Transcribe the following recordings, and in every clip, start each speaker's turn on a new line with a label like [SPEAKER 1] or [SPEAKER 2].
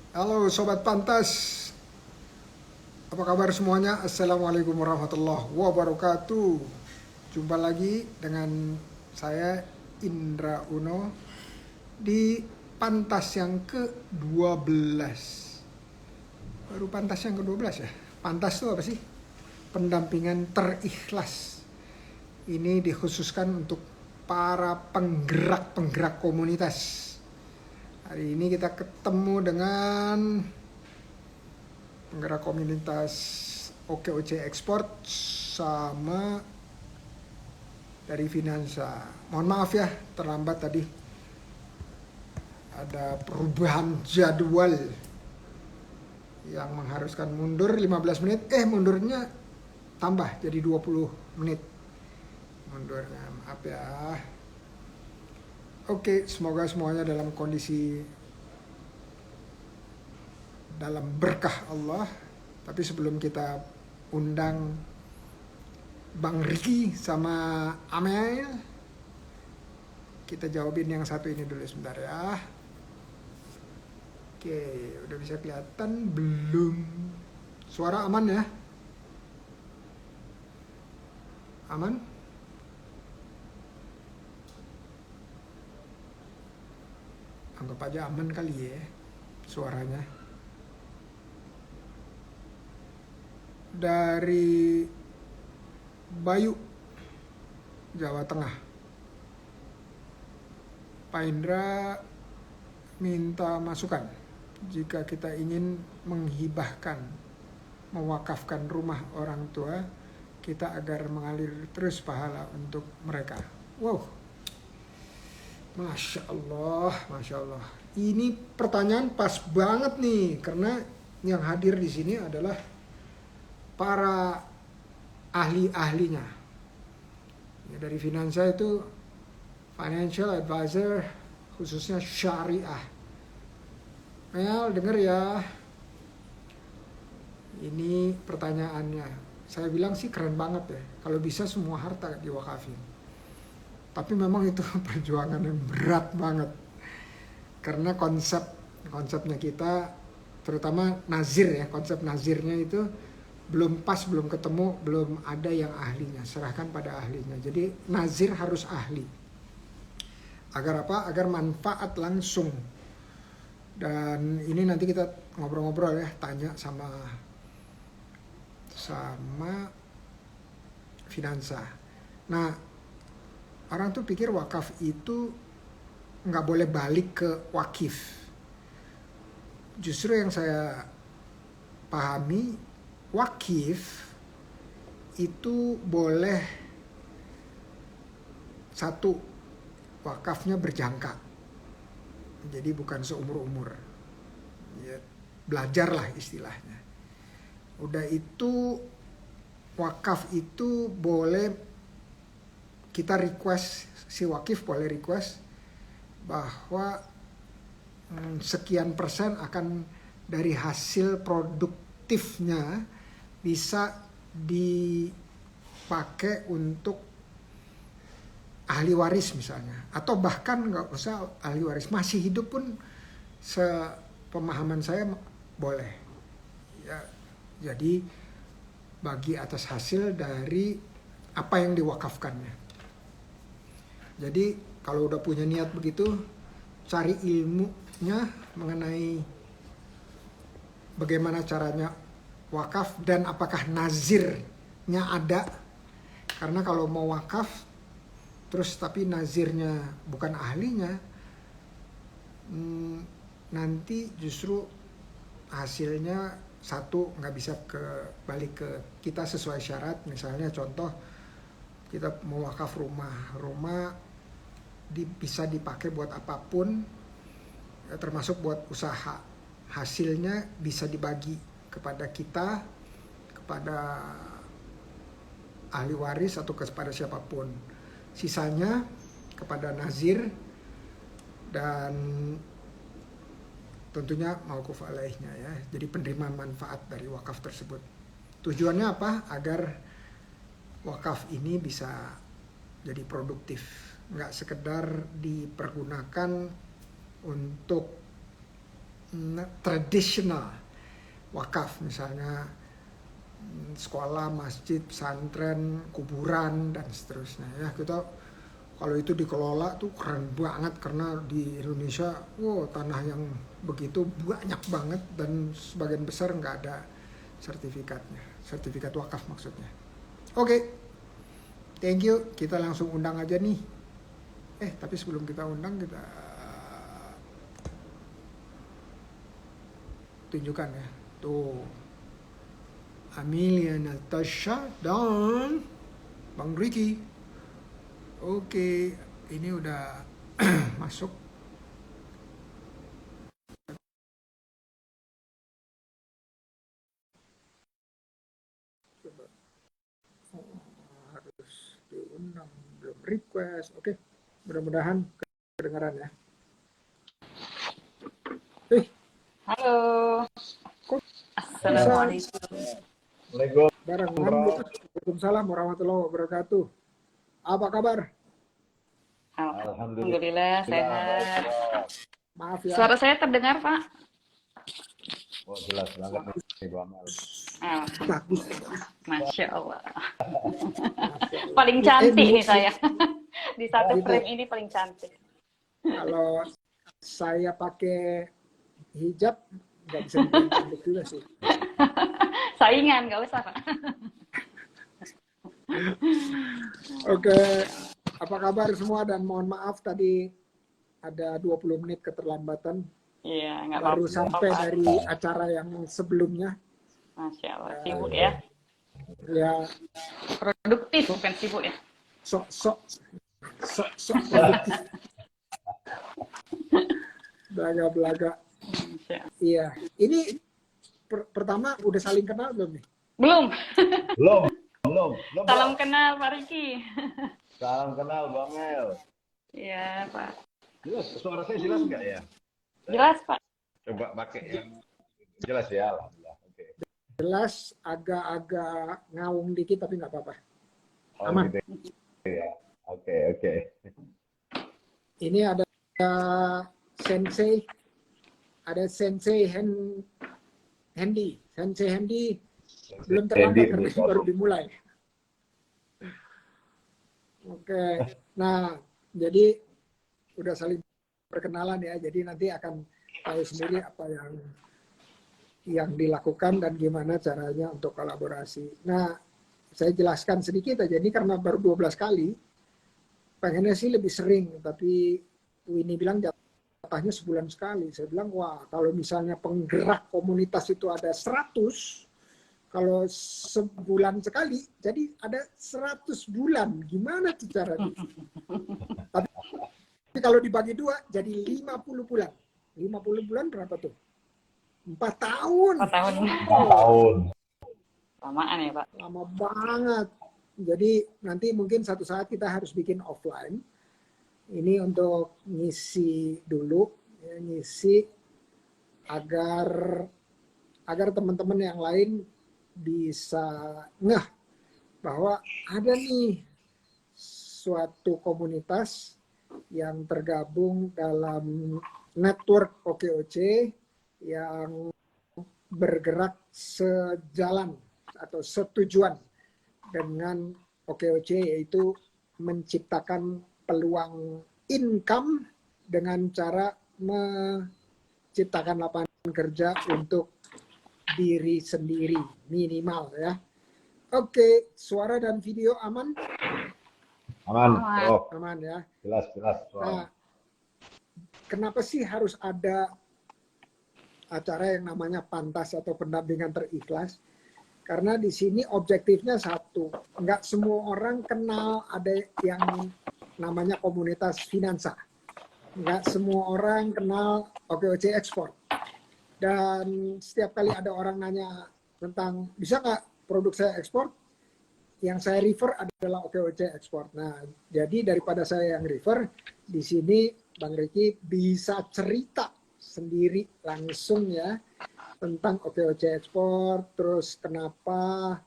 [SPEAKER 1] Halo Sobat Pantas, apa kabar semuanya? Assalamualaikum warahmatullahi wabarakatuh. Jumpa lagi dengan saya Indra Uno di Pantas yang ke-12. Baru Pantas yang ke-12 ya? Pantas itu apa sih? Pendampingan terikhlas. Ini dikhususkan untuk para penggerak-penggerak komunitas. Hari ini kita ketemu dengan penggerak komunitas OKOC Export sama dari Finansa. Mohon maaf ya terlambat tadi. Ada perubahan jadwal yang mengharuskan mundur 15 menit. Mundurnya tambah jadi 20 menit. Mundurnya, maaf ya. Oke, semoga semuanya dalam kondisi dalam berkah Allah. Tapi sebelum kita undang Bang Riki sama Amel, kita jawabin yang satu ini dulu sebentar ya. Oke, udah bisa kelihatan belum? Suara aman ya? Aman? Anggap aja aman kali ya suaranya. Dari Bayu, Jawa Tengah. Pak Indra minta masukan jika kita ingin menghibahkan, mewakafkan rumah orang tua kita agar mengalir terus pahala untuk mereka. Wow, Masya Allah, Masya Allah. Ini pertanyaan pas banget nih, karena yang hadir di sini adalah para ahli-ahlinya. Ya, dari Finansa itu financial advisor, khususnya syariah. Mel, denger ya. Ini pertanyaannya. Saya bilang sih keren banget ya. Kalau bisa semua harta diwakafin. Tapi memang itu perjuangan yang berat banget. Karena konsepnya kita, terutama nazir ya, konsep nazirnya itu belum pas, belum ketemu, belum ada yang ahlinya. Serahkan pada ahlinya. Jadi nazir harus ahli. Agar apa? Agar manfaat langsung. Dan ini nanti kita ngobrol-ngobrol ya, tanya sama Finansa. Nah, orang tuh pikir wakaf itu nggak boleh balik ke wakif. Justru yang saya pahami, wakif itu boleh satu, wakafnya berjangka. Jadi bukan seumur-umur. Ya, belajarlah istilahnya. Udah itu, wakaf itu boleh kita request, si wakif boleh request bahwa sekian persen akan dari hasil produktifnya bisa dipakai untuk ahli waris misalnya, atau bahkan nggak usah ahli waris, masih hidup pun sepemahaman saya boleh ya. Jadi bagi atas hasil dari apa yang diwakafkannya. Jadi kalau udah punya niat begitu, cari ilmunya mengenai bagaimana caranya wakaf dan apakah nazirnya ada. Karena kalau mau wakaf terus tapi nazirnya bukan ahlinya, nanti justru hasilnya satu, nggak bisa balik ke kita sesuai syarat. Misalnya contoh, kita mau wakaf rumah bisa dipakai buat apapun, termasuk buat usaha. Hasilnya bisa dibagi kepada kita, kepada ahli waris, atau kepada siapapun. Sisanya kepada nazir, dan tentunya mauquf alaihnya ya. Jadi penerima manfaat dari wakaf tersebut. Tujuannya apa? Agar wakaf ini bisa jadi produktif, nggak sekedar dipergunakan untuk tradisional wakaf, misalnya sekolah, masjid, pesantren, kuburan dan seterusnya ya. Kita kalau itu dikelola tuh keren banget karena di Indonesia, wow, tanah yang begitu banyak banget dan sebagian besar nggak ada sertifikatnya, sertifikat wakaf maksudnya. Oke, thank you. Kita langsung undang aja nih. Tapi sebelum kita undang, kita tunjukkan ya. Tuh, Amelia, Natasha, dan Bang Ricky. Oke, ini udah masuk. Coba. Harus diundang, belum request. Oke, mudah-mudahan kedengaran ya.
[SPEAKER 2] Halo.
[SPEAKER 1] Kok
[SPEAKER 2] Assalamualaikum.
[SPEAKER 1] Barengan gitu. Waalaikumsalam warahmatullahi wabarakatuh. Apa kabar?
[SPEAKER 2] Alhamdulillah sehat.
[SPEAKER 1] Maaf ya.
[SPEAKER 2] Suara saya terdengar, Pak?
[SPEAKER 3] Oh, jelas banget nih, Bang.
[SPEAKER 1] Bagus.
[SPEAKER 2] Masya Allah. Paling cantik nih saya. Di satu frame ini paling cantik.
[SPEAKER 1] Kalau saya pakai hijab, nggak bisa dibilang cantik juga sih.
[SPEAKER 2] Saingan, nggak usah, Pak.
[SPEAKER 1] Oke, apa kabar semua, dan mohon maaf tadi ada 20 menit keterlambatan.
[SPEAKER 2] Iya, nggak apa-apa.
[SPEAKER 1] Baru sampai dari acara yang sebelumnya.
[SPEAKER 2] Masya Allah, sibuk ya.
[SPEAKER 1] Ya,
[SPEAKER 2] Produktif, bukan sibuk ya.
[SPEAKER 1] sok produktif. Belaga-belaga. Iya, ini pertama udah saling kenal belum nih?
[SPEAKER 2] Belum. Salam
[SPEAKER 3] Bang.
[SPEAKER 2] kenal, Pak Riki.
[SPEAKER 3] Salam kenal, Bang El.
[SPEAKER 2] Iya, Pak.
[SPEAKER 3] Jelas, suara saya jelas nggak ya?
[SPEAKER 2] Jelas, Pak.
[SPEAKER 3] Coba pakai yang jelas ya, alhamdulillah. Oke.
[SPEAKER 1] Jelas, agak-agak ngaung dikit tapi nggak apa-apa.
[SPEAKER 3] Oh,
[SPEAKER 1] Aman.
[SPEAKER 3] gitu ya. Oke.
[SPEAKER 1] Ini ada Sensei, Hendy. Sensei Hendy belum terlambat karena baru dimulai. Oke, nah jadi udah saling perkenalan ya. Jadi nanti akan tahu sendiri apa yang dilakukan dan gimana caranya untuk kolaborasi. Nah, saya jelaskan sedikit aja, ini karena baru 12 kali, pengennya sih lebih sering, tapi Winnie bilang jatahnya sebulan sekali. Saya bilang, wah kalau misalnya penggerak komunitas itu ada 100, kalau sebulan sekali, jadi ada 100 bulan. Gimana tuh caranya? Tapi kalau dibagi 2, jadi 50 bulan. 50 bulan berapa tuh? 4 tahun.
[SPEAKER 2] 4 tahun.
[SPEAKER 3] 4 tahun.
[SPEAKER 2] Lamaan ya, Pak?
[SPEAKER 1] Lama banget. Jadi nanti mungkin satu saat kita harus bikin offline. Ini untuk ngisi dulu, ya, ngisi agar teman-teman yang lain bisa ngeh bahwa ada nih suatu komunitas yang tergabung dalam network OKOC yang bergerak sejalan atau setujuan dengan OKOC, yaitu menciptakan peluang income dengan cara menciptakan lapangan kerja untuk diri sendiri minimal ya. Oke, suara dan video aman?
[SPEAKER 3] Aman. Oh,
[SPEAKER 1] aman ya.
[SPEAKER 3] jelas.
[SPEAKER 1] Nah, kenapa sih harus ada acara yang namanya Pantas atau pendampingan terikhlas? Karena di sini objektifnya satu, nggak semua orang kenal ada yang namanya komunitas finansa. Nggak semua orang kenal OKOC Export. Dan setiap kali ada orang nanya tentang bisa nggak produk saya ekspor, yang saya refer adalah OKOC Export. Nah, jadi daripada saya yang refer, di sini Bang Ricky bisa cerita sendiri langsung ya tentang OKOC Export, terus kenapa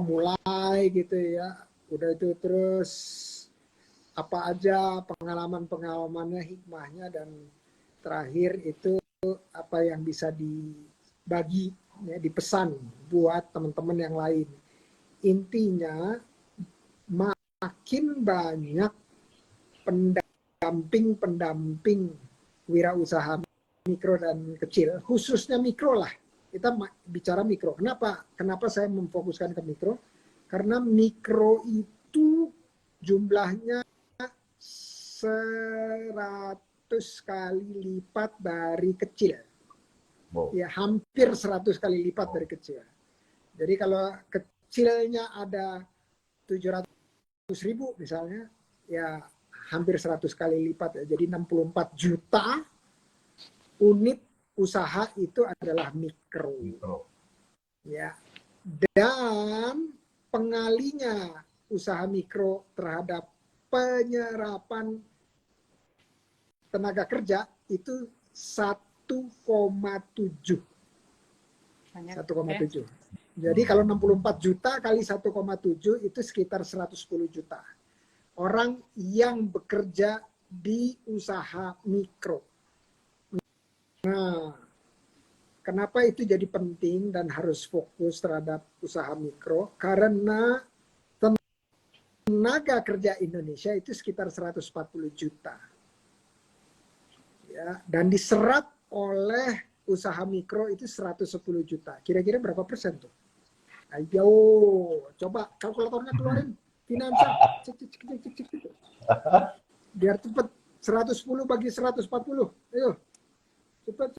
[SPEAKER 1] mulai gitu ya. Udah itu terus apa aja pengalamannya, hikmahnya, dan terakhir itu apa yang bisa dibagi, ya, dipesan buat teman-teman yang lain. Intinya makin banyak pendamping wirausaha mikro dan kecil, khususnya mikro lah. Kita bicara mikro. Kenapa saya memfokuskan ke mikro? Karena mikro itu jumlahnya 100 kali lipat dari kecil.
[SPEAKER 3] Wow.
[SPEAKER 1] Ya, hampir 100 kali lipat dari kecil. Jadi kalau kecilnya ada 700.000 misalnya, ya hampir 100 kali lipat ya. Jadi 64 juta unit usaha itu adalah mikro. Ya. Dan pengalinya usaha mikro terhadap penyerapan tenaga kerja itu 1,7. 1,7. Jadi kalau 64 juta kali 1,7 itu sekitar 110 juta. Orang yang bekerja di usaha mikro. Nah, kenapa itu jadi penting dan harus fokus terhadap usaha mikro? Karena tenaga kerja Indonesia itu sekitar 140 juta. Ya, dan diserap oleh usaha mikro itu 110 juta. Kira-kira berapa persen tuh? Ayo, coba kalkulatornya keluarin. Finansial. Biar cepet. 110 bagi 140. Ayo. Cepat.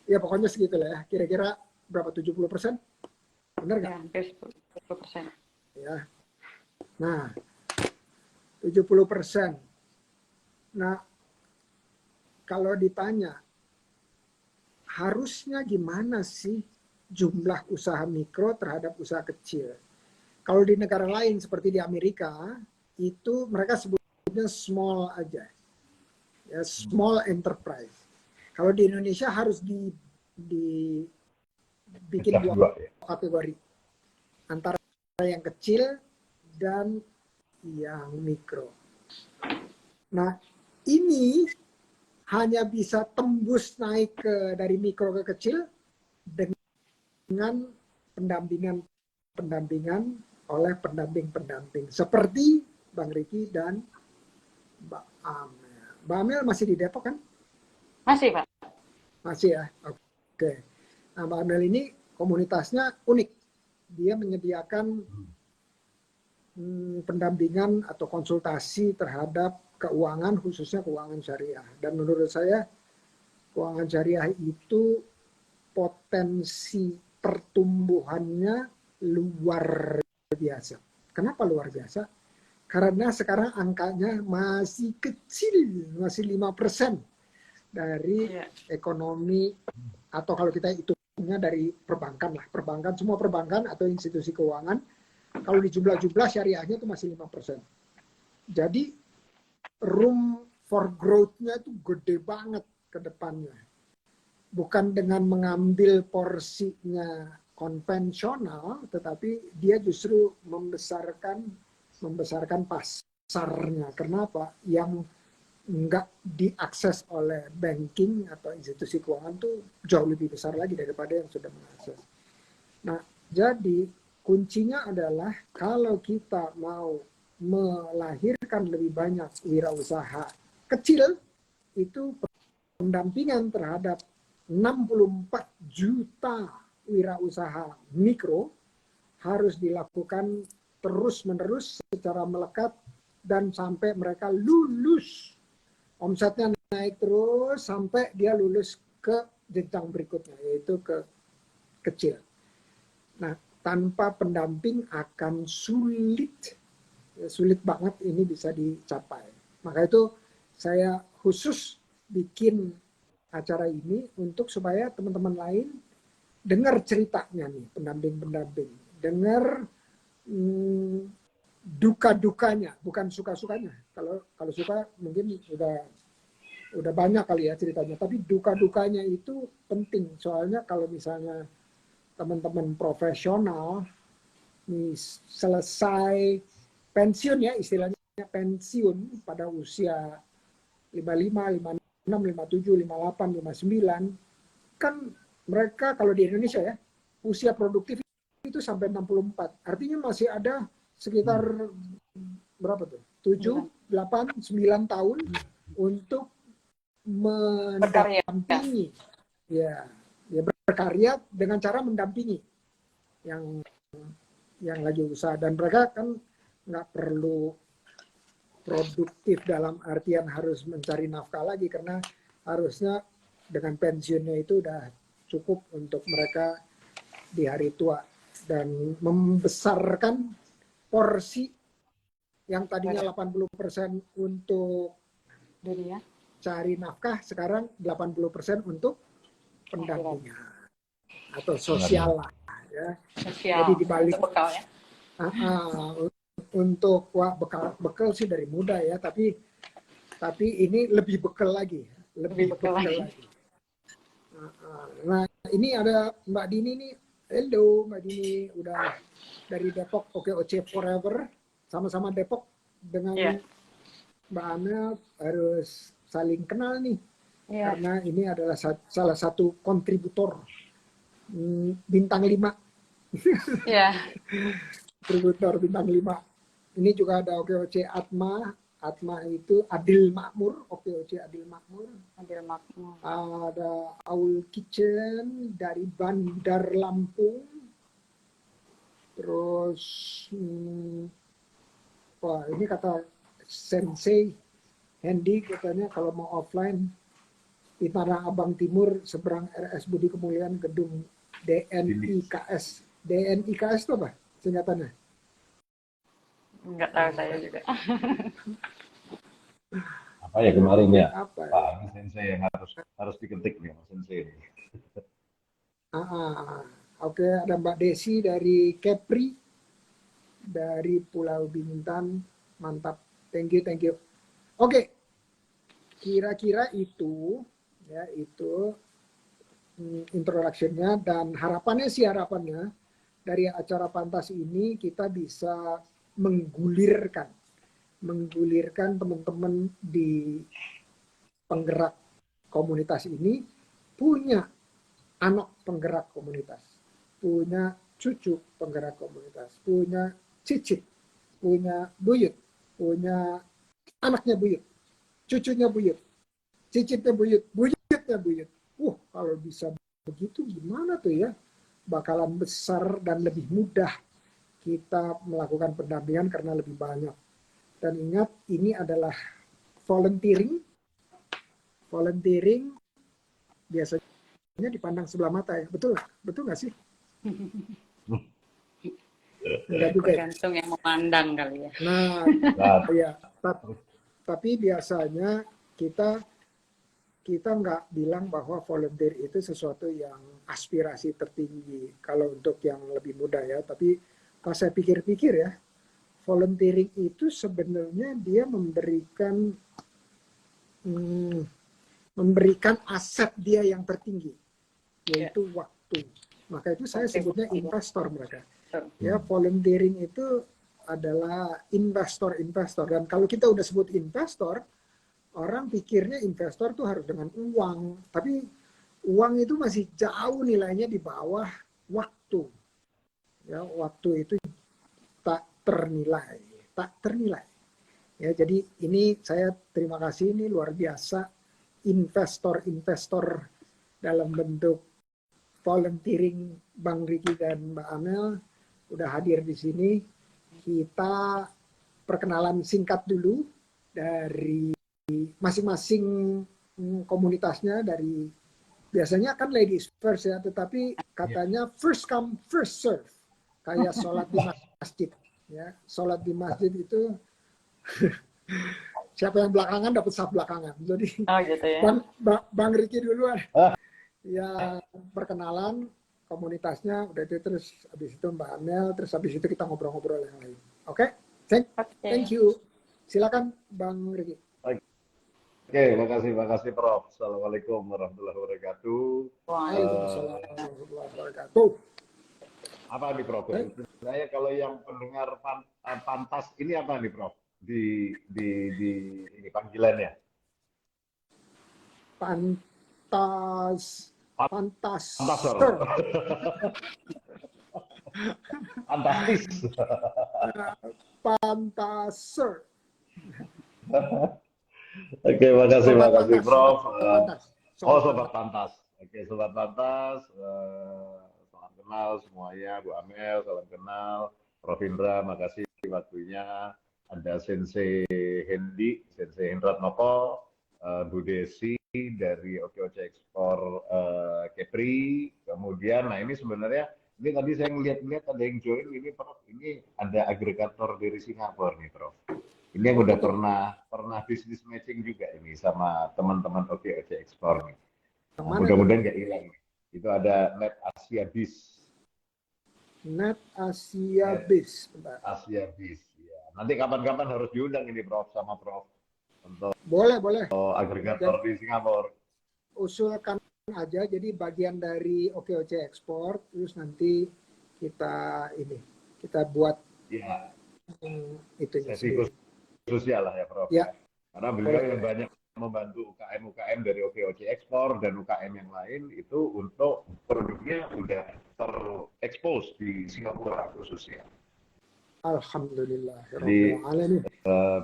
[SPEAKER 1] Ya pokoknya segitu lah ya. Kira-kira berapa? 70%? Benar nggak?
[SPEAKER 2] Ya, hampir 10%.
[SPEAKER 1] Ya. Nah, 70%. Nah, kalau ditanya, harusnya gimana sih jumlah usaha mikro terhadap usaha kecil? Kalau di negara lain seperti di Amerika, itu mereka sebutnya small aja. Ya, small enterprise. Kalau di Indonesia harus dibikin dua kategori. Antara yang kecil dan yang mikro. Nah, ini hanya bisa tembus naik dari mikro ke kecil dengan pendampingan oleh pendamping seperti Bang Riki dan Mbak Amel. Mbak Amel masih di Depok kan?
[SPEAKER 2] Masih, Pak.
[SPEAKER 1] Masih ya. Oke. Nah, Mbak Amel ini komunitasnya unik. Dia menyediakan pendampingan atau konsultasi terhadap keuangan, khususnya keuangan syariah. Dan menurut saya keuangan syariah itu potensi pertumbuhannya luar biasa. Kenapa luar biasa? Karena sekarang angkanya masih kecil, masih 5% dari ekonomi, atau kalau kita hitungnya dari perbankan lah. Perbankan, semua perbankan atau institusi keuangan, kalau di jumlah-jumlah syariahnya itu masih 5%. Jadi room for growth-nya itu gede banget ke depannya. Bukan dengan mengambil porsinya konvensional, tetapi dia justru membesarkan pasarnya. Kenapa? Yang nggak diakses oleh banking atau institusi keuangan tuh jauh lebih besar lagi daripada yang sudah mengakses. Nah, jadi kuncinya adalah kalau kita mau melahirkan lebih banyak wirausaha kecil, itu pendampingan terhadap 64 juta wirausaha mikro harus dilakukan terus-menerus secara melekat dan sampai mereka lulus. Omsetnya naik terus sampai dia lulus ke jenjang berikutnya, yaitu ke kecil. Nah, tanpa pendamping akan sulit banget ini bisa dicapai. Maka itu saya khusus bikin acara ini untuk supaya teman-teman lain dengar ceritanya nih, pendamping, dengar duka-dukanya, bukan suka-sukanya. Kalau suka mungkin udah banyak kali ya ceritanya, tapi duka-dukanya itu penting. Soalnya kalau misalnya teman-teman profesional nih selesai pensiun, ya istilahnya pensiun pada usia 55, 57, 58, 59, kan mereka kalau di Indonesia ya, usia produktif itu sampai 64. Artinya masih ada sekitar berapa tuh? 7, 8, 9 tahun untuk
[SPEAKER 2] Berkarya.
[SPEAKER 1] mendampingi. Ya, berkarya dengan cara mendampingi yang lagi usaha, dan mereka kan nggak perlu produktif dalam artian harus mencari nafkah lagi, karena harusnya dengan pensiunnya itu udah cukup untuk mereka di hari tua, dan membesarkan porsi yang tadinya 80% untuk
[SPEAKER 2] Dunia.
[SPEAKER 1] cari nafkah, sekarang 80% untuk pendampingan atau sosial lah ya.
[SPEAKER 2] Sosial.
[SPEAKER 1] Jadi dibalik
[SPEAKER 2] Untuk bekal ya.
[SPEAKER 1] Untuk bekal sih dari muda ya, tapi ini lebih bekal lagi, lebih bekal lagi. Nah, ini ada Mbak Dini nih. Hello Mbak Dini, udah dari Depok. OKOC Forever, sama-sama Depok dengan Mbak Ana harus saling kenal nih. Karena ini adalah salah satu kontributor bintang 5. Kontributor bintang 5. Ini juga ada OKOC Atma. Atma itu Adil Makmur, OKOC Adil Makmur. Ada Aul Kitchen dari Bandar Lampung. Terus, wah ini kata Sensei Hendy katanya kalau mau offline di Tanah Abang Timur seberang RS Budi Kemuliaan gedung DNIKS. DNIKS itu apa singkatannya?
[SPEAKER 2] Enggak tahu saya juga.
[SPEAKER 3] Apa ya kemarin ya?
[SPEAKER 1] Apa?
[SPEAKER 3] Pak ini Sensei yang harus diketik nih Mas Sensei.
[SPEAKER 1] Oke, ada Mbak Desi dari Kepri, dari Pulau Bintan, mantap, thank you. Oke, kira-kira itu ya, itu introduction-nya, dan harapannya dari acara Pantas ini kita bisa menggulirkan teman-teman di penggerak komunitas ini punya anak penggerak komunitas, punya cucu penggerak komunitas, punya cicit, punya buyut, punya anaknya buyut, cucunya buyut, cicitnya buyut, buyutnya buyut. Kalau bisa begitu gimana tuh ya? Bakalan besar dan lebih mudah kita melakukan pendampingan karena lebih banyak. Dan ingat, ini adalah volunteering. Volunteering biasanya dipandang sebelah mata ya. Betul nggak sih? Enggak juga.
[SPEAKER 2] Tergantung yang memandang kali ya.
[SPEAKER 1] Nah, ya. Tapi biasanya kita nggak bilang bahwa volunteer itu sesuatu yang aspirasi tertinggi kalau untuk yang lebih muda ya. Tapi pas saya pikir-pikir ya, volunteering itu sebenarnya dia memberikan aset dia yang tertinggi, yaitu waktu. Maka itu saya sebutnya investor mereka. Ya, volunteering itu adalah investor. Dan kalau kita udah sebut investor, orang pikirnya investor tuh harus dengan uang. Tapi uang itu masih jauh nilainya di bawah waktu. Ya, waktu itu tak ternilai. Ya, jadi ini saya terima kasih, ini luar biasa investor dalam bentuk volunteering Bang Riki dan Mbak Amel udah hadir di sini. Kita perkenalan singkat dulu dari masing-masing komunitasnya. Dari biasanya kan ladies first ya, tetapi katanya first come first serve, kayak sholat di masjid ya. Sholat di masjid itu siapa yang belakangan dapat saf belakangan. Jadi
[SPEAKER 2] gitu ya.
[SPEAKER 1] Bang Riki duluan ya, perkenalan komunitasnya, udah itu terus habis itu Mbak Amel, terus habis itu kita ngobrol-ngobrol yang lain. Oke? Thank you. Silakan Bang Riki.
[SPEAKER 3] Oke, makasih Prof. Assalamualaikum warahmatullahi wabarakatuh.
[SPEAKER 1] Waalaikumsalam warahmatullahi wabarakatuh.
[SPEAKER 3] Apa nih Prof? Sebenarnya kalau yang pendengar Pantas ini apa nih Prof? Di ini panggilannya?
[SPEAKER 1] Pantas,
[SPEAKER 3] Fantasor.
[SPEAKER 1] Fantaser,
[SPEAKER 3] Fantastis.
[SPEAKER 1] Pantaser.
[SPEAKER 3] Oke,
[SPEAKER 1] Sobat
[SPEAKER 3] makasih
[SPEAKER 1] Pantas,
[SPEAKER 3] Prof.
[SPEAKER 1] Sobat Pantas,
[SPEAKER 3] Oh,
[SPEAKER 1] Sobat
[SPEAKER 3] Sobat
[SPEAKER 1] Pantas.
[SPEAKER 3] Pantas. Oke, Sobat Pantas, salam kenal semuanya, Bu Amel, salam kenal. Prof Indra, makasih waktunya. Ada Sensei Hendi, Sensei Hendrat Noko, Bu Desi dari OKOC Ekspor Kepri. Kemudian, nah ini sebenarnya, ini tadi saya ngeliat-ngeliat ada yang join, ini Prof, ini ada agregator dari Singapura nih Prof. Ini yang udah pernah bisnis matching juga ini sama teman-teman OKOC Ekspor nih.
[SPEAKER 1] Yang
[SPEAKER 3] Nah,
[SPEAKER 1] mana itu?
[SPEAKER 3] mudah-mudahan nggak hilang. Itu ada Net Asia Biz.
[SPEAKER 1] Net Asia
[SPEAKER 3] Net
[SPEAKER 1] Biz.
[SPEAKER 3] Asia Biz. Ya. Nanti kapan-kapan harus diundang ini Prof sama Prof untuk
[SPEAKER 1] Boleh.
[SPEAKER 3] agregator di Singapura.
[SPEAKER 1] Usulkan aja, jadi bagian dari OKOC Ekspor, terus nanti kita buat
[SPEAKER 3] Ya,
[SPEAKER 1] itunya
[SPEAKER 3] sesi
[SPEAKER 1] sendiri.
[SPEAKER 3] khususnya lah ya Prof.
[SPEAKER 1] Ya,
[SPEAKER 3] Karena beliau yang banyak membantu UKM-UKM dari OKOC Ekspor dan UKM yang lain itu untuk produknya udah terekspos di Singapura khususnya.
[SPEAKER 1] Alhamdulillah.
[SPEAKER 3] Jadi
[SPEAKER 1] Alamin.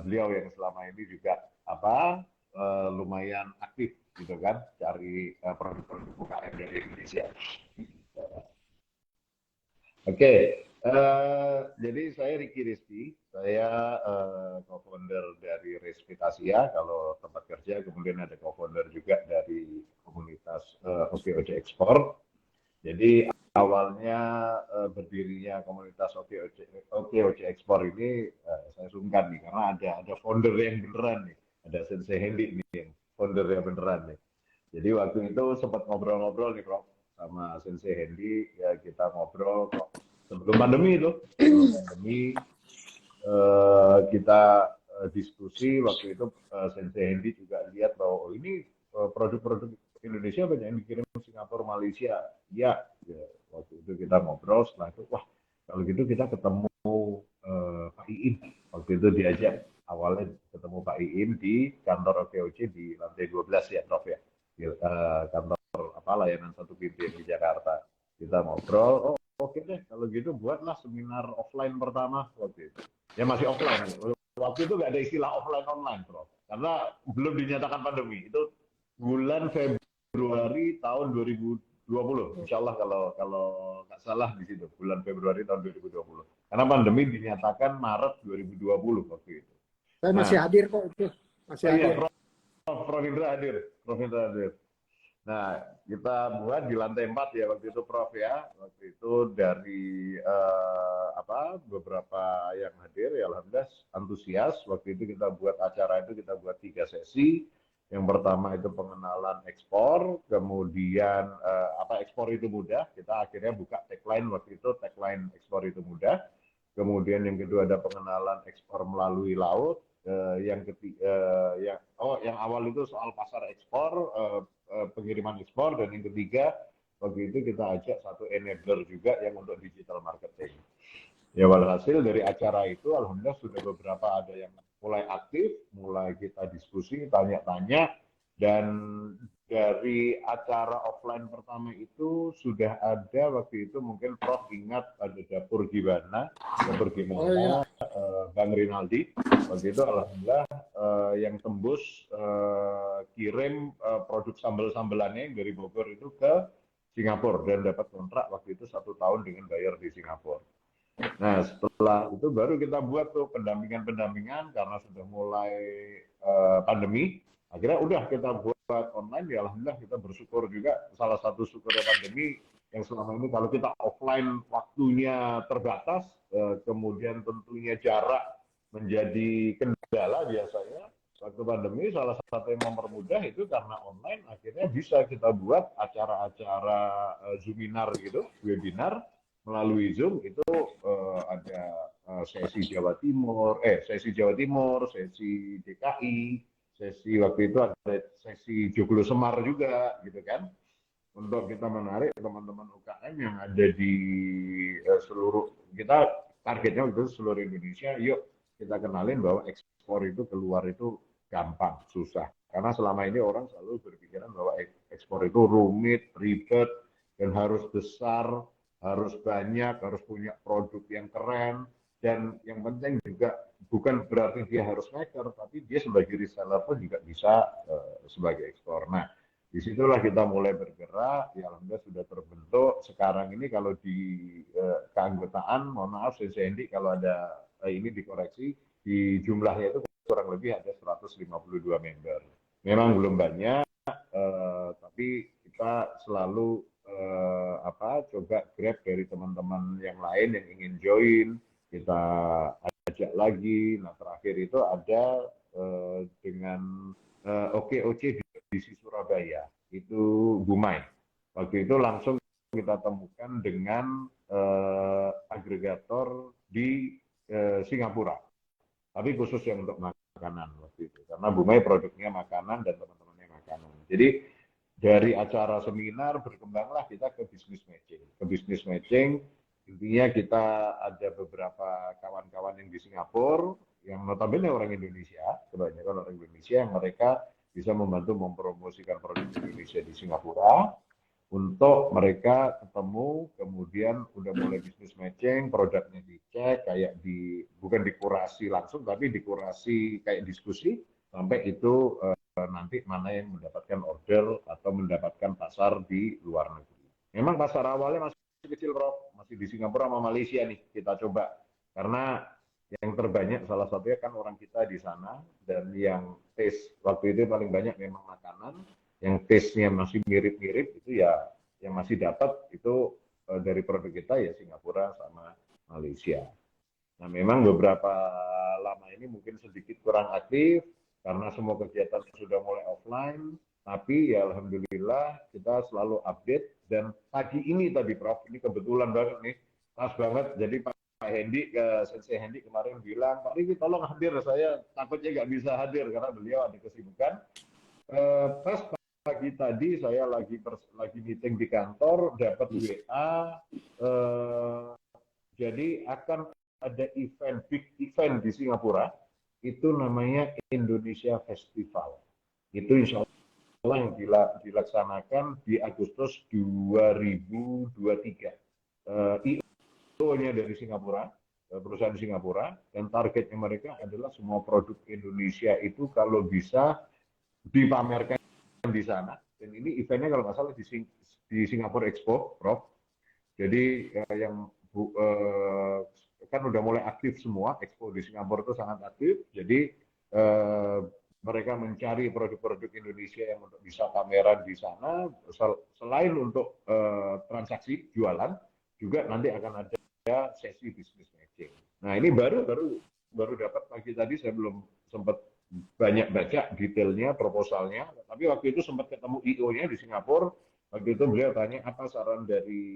[SPEAKER 3] beliau yang selama ini juga lumayan aktif gitu kan cari produk-produk UKM dari Indonesia. Oke, jadi saya Ricky Rizky, saya co-founder dari Respitasia kalau tempat kerja, kemudian ada co-founder juga dari komunitas OKOC Ekspor. Jadi awalnya berdirinya komunitas OKOC Ekspor ini saya sungkan nih karena ada founder yang beneran nih, ada Sensei Hendy nih yang founder yang beneran nih. Jadi waktu itu sempat ngobrol-ngobrol nih Prof sama Sensei Hendy, ya kita ngobrol kok sebelum pandemi itu, kita diskusi waktu itu Sensei Hendy juga lihat bahwa ini produk-produk Indonesia banyak yang dikirim ke Singapura, Malaysia. Ya, waktu itu kita ngobrol, setelah itu, wah kalau gitu kita ketemu Pak Iin. Waktu itu diajak awalnya ketemu Pak Iin di kantor OKOC di lantai 12 ya, Prof ya. Di kantor layanan satu pintu yang di Jakarta. Kita ngobrol, oh oke deh kalau gitu buatlah seminar offline pertama waktu itu. Ya masih offline. Waktu itu nggak ada istilah offline online, Prof. Karena belum dinyatakan pandemi. Itu bulan Februari tahun 2020. Insya Allah kalau nggak salah di situ bulan Februari tahun 2020. Karena pandemi dinyatakan Maret 2020 waktu itu.
[SPEAKER 1] Saya masih hadir kok itu. Masih hadir.
[SPEAKER 3] Iya, Prof Indra hadir. Nah, kita buat di lantai 4 ya waktu itu Prof ya. Waktu itu dari beberapa yang hadir ya alhamdulillah antusias. Waktu itu kita buat acara itu kita buat 3 sesi. Yang pertama itu pengenalan ekspor, kemudian ekspor itu mudah. Kita akhirnya buka tagline waktu itu, tagline ekspor itu mudah. Kemudian yang kedua ada pengenalan ekspor melalui laut. Yang ketiga, yang awal itu soal pasar ekspor, pengiriman ekspor, dan yang ketiga waktu itu kita ajak satu enabler juga yang untuk digital marketing. Ya walhasil dari acara itu alhamdulillah sudah beberapa ada yang mulai aktif, mulai kita diskusi, tanya-tanya, dan dari acara offline pertama itu sudah ada waktu itu mungkin Prof ingat ada dapur Gimana Bang Rinaldi. Waktu itu alhamdulillah yang tembus kirim produk sambal-sambelannya yang dari Bogor itu ke Singapura dan dapat kontrak waktu itu 1 tahun dengan bayar di Singapura. Nah setelah itu baru kita buat tuh pendampingan karena sudah mulai pandemi. Akhirnya udah kita buat online, ya alhamdulillah kita bersyukur juga. Salah satu syukurnya pandemi yang selama ini kalau kita offline waktunya terbatas, kemudian tentunya jarak menjadi kendala biasanya. Waktu pandemi salah satu yang mempermudah itu karena online akhirnya bisa kita buat acara-acara Zoominar gitu, webinar melalui Zoom itu ada sesi Jawa Timur, sesi DKI, sesi waktu itu ada sesi Joglo Semar juga gitu kan, untuk kita menarik teman-teman UKM yang ada di seluruh, kita targetnya itu seluruh Indonesia, yuk kita kenalin bahwa ekspor itu keluar itu gampang, susah, Karena selama ini orang selalu berpikiran bahwa ekspor itu rumit, ribet, dan harus besar, harus banyak, harus punya produk yang keren, dan yang penting juga bukan berarti dia harus maker, tapi dia sebagai reseller pun juga bisa sebagai ekspor. Nah, disitulah kita mulai bergerak, ya alhamdulillah sudah terbentuk. Sekarang ini kalau di keanggotaan, mohon maaf saya Hendy kalau ada ini dikoreksi, di jumlahnya itu kurang lebih ada 152 member. Memang belum banyak, tapi kita selalu coba grab dari teman-teman yang lain yang ingin join, kita ajak lagi. Nah terakhir itu ada dengan OKOC di Surabaya, itu Bumai. Waktu itu langsung kita temukan dengan agregator di Singapura, tapi khusus yang untuk makanan waktu itu, karena Bumai produknya makanan dan teman-temannya makanan. Jadi dari acara seminar berkembanglah kita ke bisnis matching. Ke bisnis matching intinya kita ada beberapa kawan-kawan yang di Singapura, yang notabene orang Indonesia, kebanyakan orang Indonesia yang mereka bisa membantu mempromosikan produk Indonesia di Singapura. Untuk mereka ketemu, kemudian udah mulai bisnis matching, produknya dicek, kayak bukan dikurasi langsung, tapi dikurasi kayak diskusi, sampai itu nanti mana yang mendapatkan order atau mendapatkan pasar di luar negeri. Memang pasar awalnya masih kecil, Prof, masih di Singapura sama Malaysia nih kita coba, karena yang terbanyak salah satunya kan orang kita di sana, dan yang taste waktu itu paling banyak memang makanan, yang taste-nya masih mirip-mirip itu ya yang masih dapat itu dari produk kita ya Singapura sama Malaysia. Nah memang beberapa lama ini mungkin sedikit kurang aktif karena semua kegiatan sudah mulai offline, tapi ya alhamdulillah kita selalu update. Dan pagi ini tadi Prof, ini kebetulan banget nih, pas banget, jadi Pak Hendy, Sensei Hendy kemarin bilang, Pak Riki tolong hadir, saya takutnya nggak bisa hadir karena beliau ada kesibukan. Pas pagi tadi saya lagi meeting di kantor, dapat WA, jadi akan ada big event di Singapura, itu namanya Indonesia Festival. Itu insya Allah yang dilaksanakan di Agustus 2023. IO-nya dari Singapura, perusahaan Singapura, dan targetnya mereka adalah semua produk Indonesia itu kalau bisa dipamerkan di sana. Dan ini eventnya kalau nggak salah di Singapura Expo, Prof. Jadi yang kan udah mulai aktif semua, Expo di Singapura itu sangat aktif. Jadi mereka mencari produk-produk Indonesia yang untuk bisa pameran di sana. Selain untuk transaksi jualan, juga nanti akan ada sesi business matching. Nah ini baru dapat pagi tadi, saya belum sempat banyak baca detailnya, proposalnya, tapi waktu itu sempat ketemu IO-nya di Singapura. Waktu itu beliau tanya apa saran dari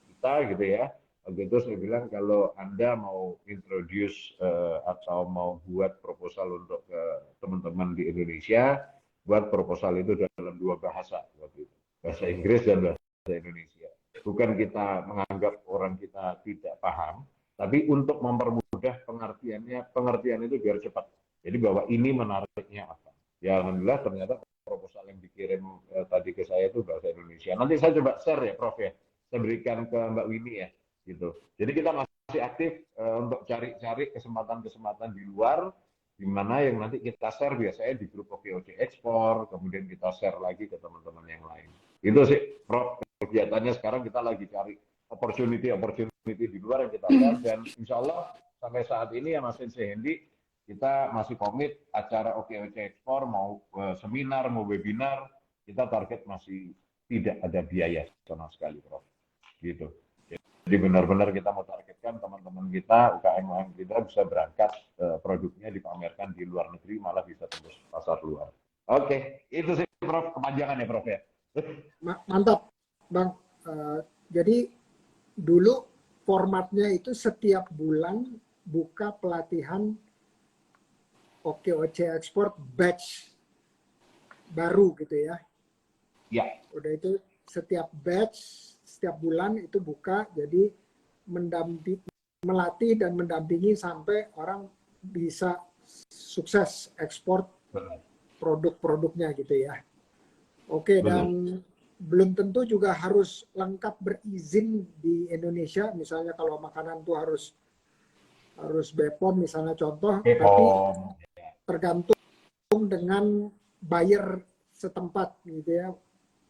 [SPEAKER 3] kita gitu ya. Waktu itu saya bilang kalau Anda mau introduce atau mau buat proposal untuk ke teman-teman di Indonesia, buat proposal itu dalam 2 bahasa waktu itu, bahasa Inggris dan bahasa Indonesia. Bukan kita menganggap orang kita tidak paham, tapi untuk mempermudah pengertian itu biar cepat. Jadi bahwa ini menariknya apa. Ya alhamdulillah ternyata proposal yang dikirim tadi ke saya itu bahasa Indonesia. Nanti saya coba share ya Prof ya. Saya berikan ke Mbak Winnie ya gitu. Jadi kita masih aktif untuk cari-cari kesempatan-kesempatan di luar, di mana yang nanti kita share biasanya di grup OKOC Ekspor, kemudian kita share lagi ke teman-teman yang lain. Itu sih Prof, kegiatannya sekarang kita lagi cari opportunity di luar yang kita lihat, dan insya Allah sampai saat ini ya Mas Sensei Hendy, kita masih komit acara OKOC Ekspor, mau seminar, mau webinar, kita target masih tidak ada biaya sama sekali, Prof. Gitu. Jadi benar-benar kita mau targetkan teman-teman kita, UKM kita bisa berangkat produknya dipamerkan di luar negeri, malah bisa tembus pasar luar. Oke, itu sih Prof, kepanjangan ya Prof ya.
[SPEAKER 1] Mantap, Bang. Jadi dulu formatnya itu setiap bulan buka pelatihan OKOC Ekspor batch baru gitu ya.
[SPEAKER 3] Ya.
[SPEAKER 1] Udah itu setiap batch, setiap bulan itu buka, jadi melatih dan mendampingi sampai orang bisa sukses ekspor produk-produknya gitu ya. Oke, dan belum tentu juga harus lengkap berizin di Indonesia. Misalnya kalau makanan tuh harus BPOM misalnya contoh, tapi tergantung dengan buyer setempat gitu ya.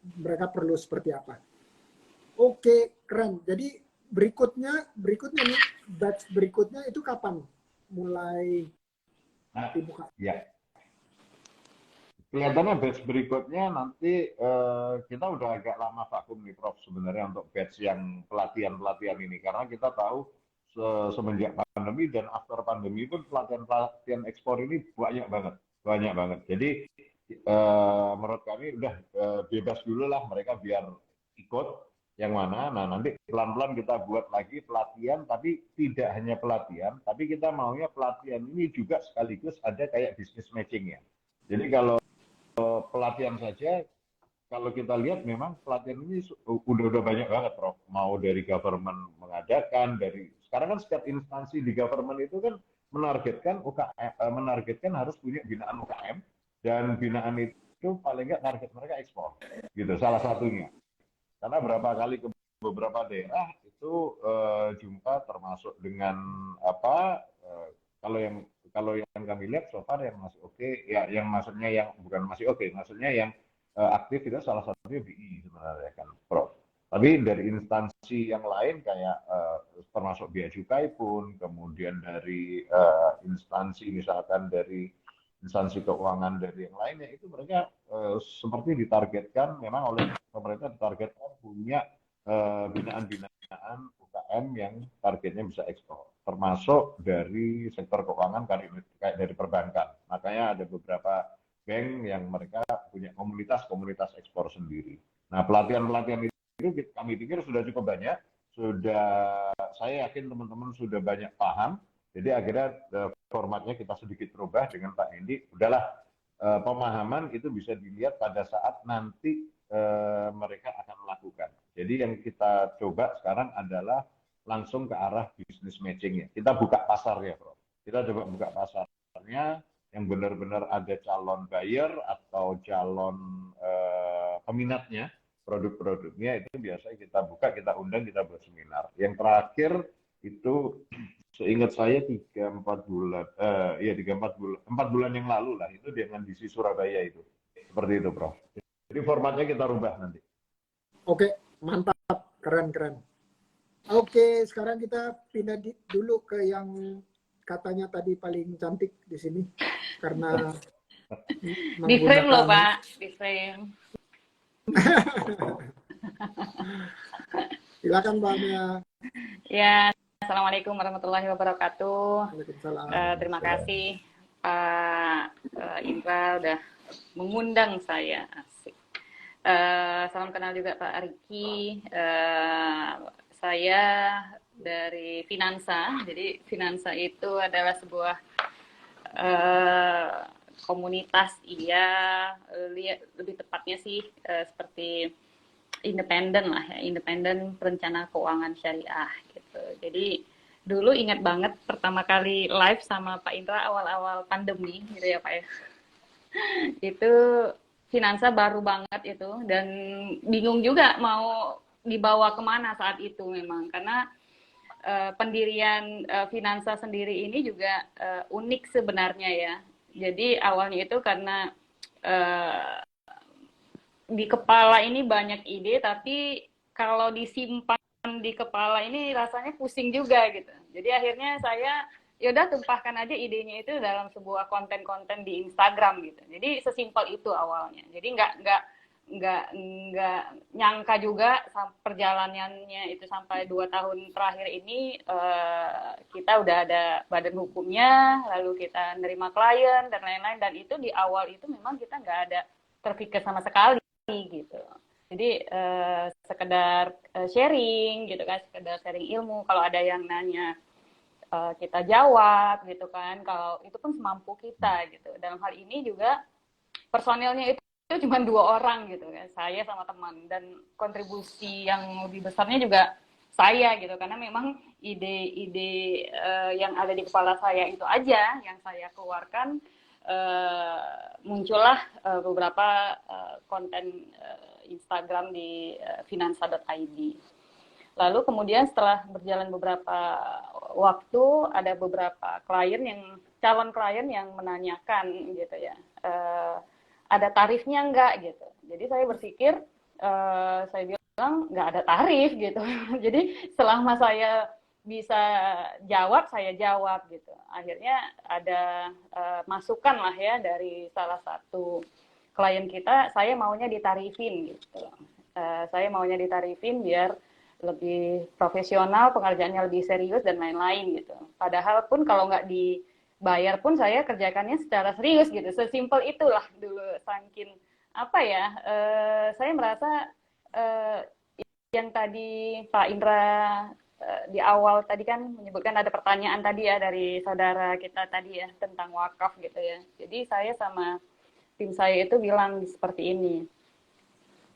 [SPEAKER 1] Mereka perlu seperti apa. Oke, keren. Jadi berikutnya nih, batch berikutnya itu kapan mulai dibuka?
[SPEAKER 3] Ya, kelihatannya batch berikutnya nanti kita udah agak lama vakum nih Prof sebenarnya untuk batch yang pelatihan ini karena kita tahu semenjak pandemi dan after pandemi pun pelatihan ekspor ini banyak banget. Jadi menurut kami udah bebas dulu lah mereka biar ikut yang mana. Nah nanti pelan-pelan kita buat lagi pelatihan, tapi tidak hanya pelatihan, tapi kita maunya pelatihan ini juga sekaligus ada kayak business matching ya. Jadi kalau pelatihan saja, kalau kita lihat memang pelatihan ini udah banyak banget, Prof. Mau dari government mengadakan, dari sekarang kan setiap instansi di government itu kan menargetkan menargetkan harus punya binaan UKM dan binaan itu paling nggak target mereka ekspor, gitu. Salah satunya. Karena berapa kali ke beberapa daerah itu jumpa termasuk dengan apa kalau yang kami lihat so far yang masih oke, ya yang maksudnya yang bukan masih oke, maksudnya yang aktif itu salah satunya BI sebenarnya kan, Prof. Tapi dari instansi yang lain kayak termasuk Bea Cukai pun, kemudian dari instansi misalkan dari instansi keuangan dari yang lainnya itu mereka seperti ditargetkan memang oleh pemerintah ditargetkan punya binaan-binaan UKM yang targetnya bisa ekspor, termasuk dari sektor keuangan kayak dari perbankan. Makanya ada beberapa bank yang mereka punya komunitas ekspor sendiri. Nah, pelatihan-pelatihan itu kami pikir sudah cukup banyak, saya yakin teman-teman sudah banyak paham. Jadi akhirnya formatnya kita sedikit berubah dengan Pak Hendi. Udahlah, pemahaman itu bisa dilihat pada saat nanti mereka akan melakukan. Jadi yang kita coba sekarang adalah langsung ke arah business matching ya. Kita buka pasar ya, Bro. Kita coba buka pasarnya yang benar-benar ada calon buyer atau calon peminatnya, produk-produknya itu biasanya kita buka, kita undang, kita buat seminar. Yang terakhir itu seingat saya 3-4 bulan, 4 bulan yang lalu lah, itu dengan DC Surabaya itu. Seperti itu, Prof. Jadi formatnya kita rubah nanti.
[SPEAKER 1] Oke, mantap, keren. Oke, sekarang kita pindah dulu ke yang katanya tadi paling cantik di sini, karena
[SPEAKER 2] di frame loh Pak, di frame.
[SPEAKER 1] Silakan Mbak Mia.
[SPEAKER 2] Ya, Assalamualaikum warahmatullahi wabarakatuh.
[SPEAKER 1] Waalaikumsalam.
[SPEAKER 2] Terima kasih Pak Indra udah mengundang saya. Asik. Salam kenal juga Pak Ariki. Saya dari Finansa. Jadi Finansa itu adalah sebuah komunitas, lebih tepatnya sih seperti independen lah ya, independen perencana keuangan syariah gitu. Jadi dulu ingat banget pertama kali live sama Pak Indra awal-awal pandemi gitu ya Pak ya. Itu Finansa baru banget itu dan bingung juga mau dibawa kemana saat itu memang karena pendirian Finansa sendiri ini juga unik sebenarnya ya. Jadi awalnya itu karena di kepala ini banyak ide, tapi kalau disimpan di kepala ini rasanya pusing juga gitu. Jadi akhirnya saya yaudah tumpahkan aja idenya itu dalam sebuah konten-konten di Instagram gitu. Jadi sesimpel itu awalnya. Jadi nggak nyangka juga perjalanannya itu sampai 2 tahun terakhir ini kita udah ada badan hukumnya, lalu kita nerima klien dan lain-lain, dan itu di awal itu memang kita nggak ada terpikir sama sekali gitu. Jadi sekedar sharing gitu kan, sekedar sharing ilmu. Kalau ada yang nanya kita jawab gitu kan. Kalau itu pun semampu kita gitu. Dalam hal ini juga personilnya itu cuma 2 orang gitu kan, saya sama teman, dan kontribusi yang lebih besarnya juga saya gitu, karena memang ide-ide yang ada di kepala saya itu aja yang saya keluarkan. muncullah beberapa konten Instagram di finansa.id. Lalu kemudian setelah berjalan beberapa waktu, ada beberapa calon klien yang menanyakan gitu ya, ada tarifnya enggak gitu. Jadi saya berpikir, saya bilang nggak ada tarif gitu. Jadi selama saya bisa jawab, saya jawab gitu. Akhirnya ada masukan lah ya dari salah satu klien kita, saya maunya ditarifin gitu. Saya maunya ditarifin biar lebih profesional, pengerjaannya lebih serius dan lain-lain gitu. Padahal pun kalau nggak dibayar pun saya kerjakannya secara serius gitu. Sesimpel itulah dulu, saking apa ya, saya merasa yang tadi Pak Indra di awal tadi kan menyebutkan ada pertanyaan tadi ya dari saudara kita tadi ya tentang wakaf gitu ya. Jadi saya sama tim saya itu bilang seperti ini,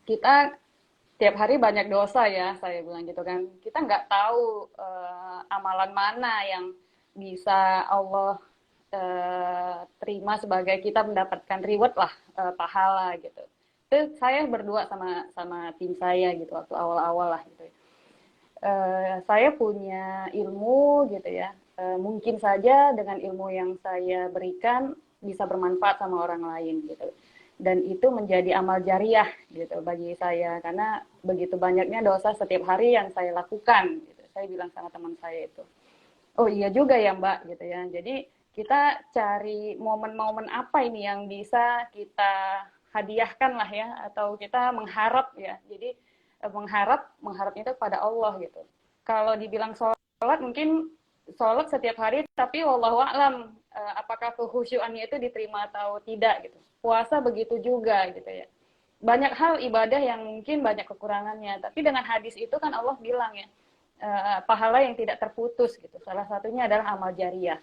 [SPEAKER 2] kita tiap hari banyak dosa ya, saya bilang gitu kan. Kita nggak tahu amalan mana yang bisa Allah terima sebagai kita mendapatkan reward lah, pahala gitu. Itu saya berdua sama tim saya gitu waktu awal-awal lah gitu. Saya punya ilmu gitu ya. Mungkin saja dengan ilmu yang saya berikan bisa bermanfaat sama orang lain gitu. Dan itu menjadi amal jariah gitu bagi saya, karena begitu banyaknya dosa setiap hari yang saya lakukan gitu. Saya bilang sama teman saya itu, oh iya juga ya Mbak gitu ya. Jadi kita cari momen-momen apa ini yang bisa kita hadiahkan lah ya, atau kita mengharap ya. Jadi mengharapnya itu kepada Allah gitu. Kalau dibilang sholat, mungkin sholat setiap hari, tapi wallahu a'lam apakah kehusyuannya itu diterima atau tidak gitu. Puasa begitu juga gitu ya. Banyak hal ibadah yang mungkin banyak kekurangannya, tapi dengan hadis itu kan Allah bilang ya, pahala yang tidak terputus gitu. Salah satunya adalah amal jariah.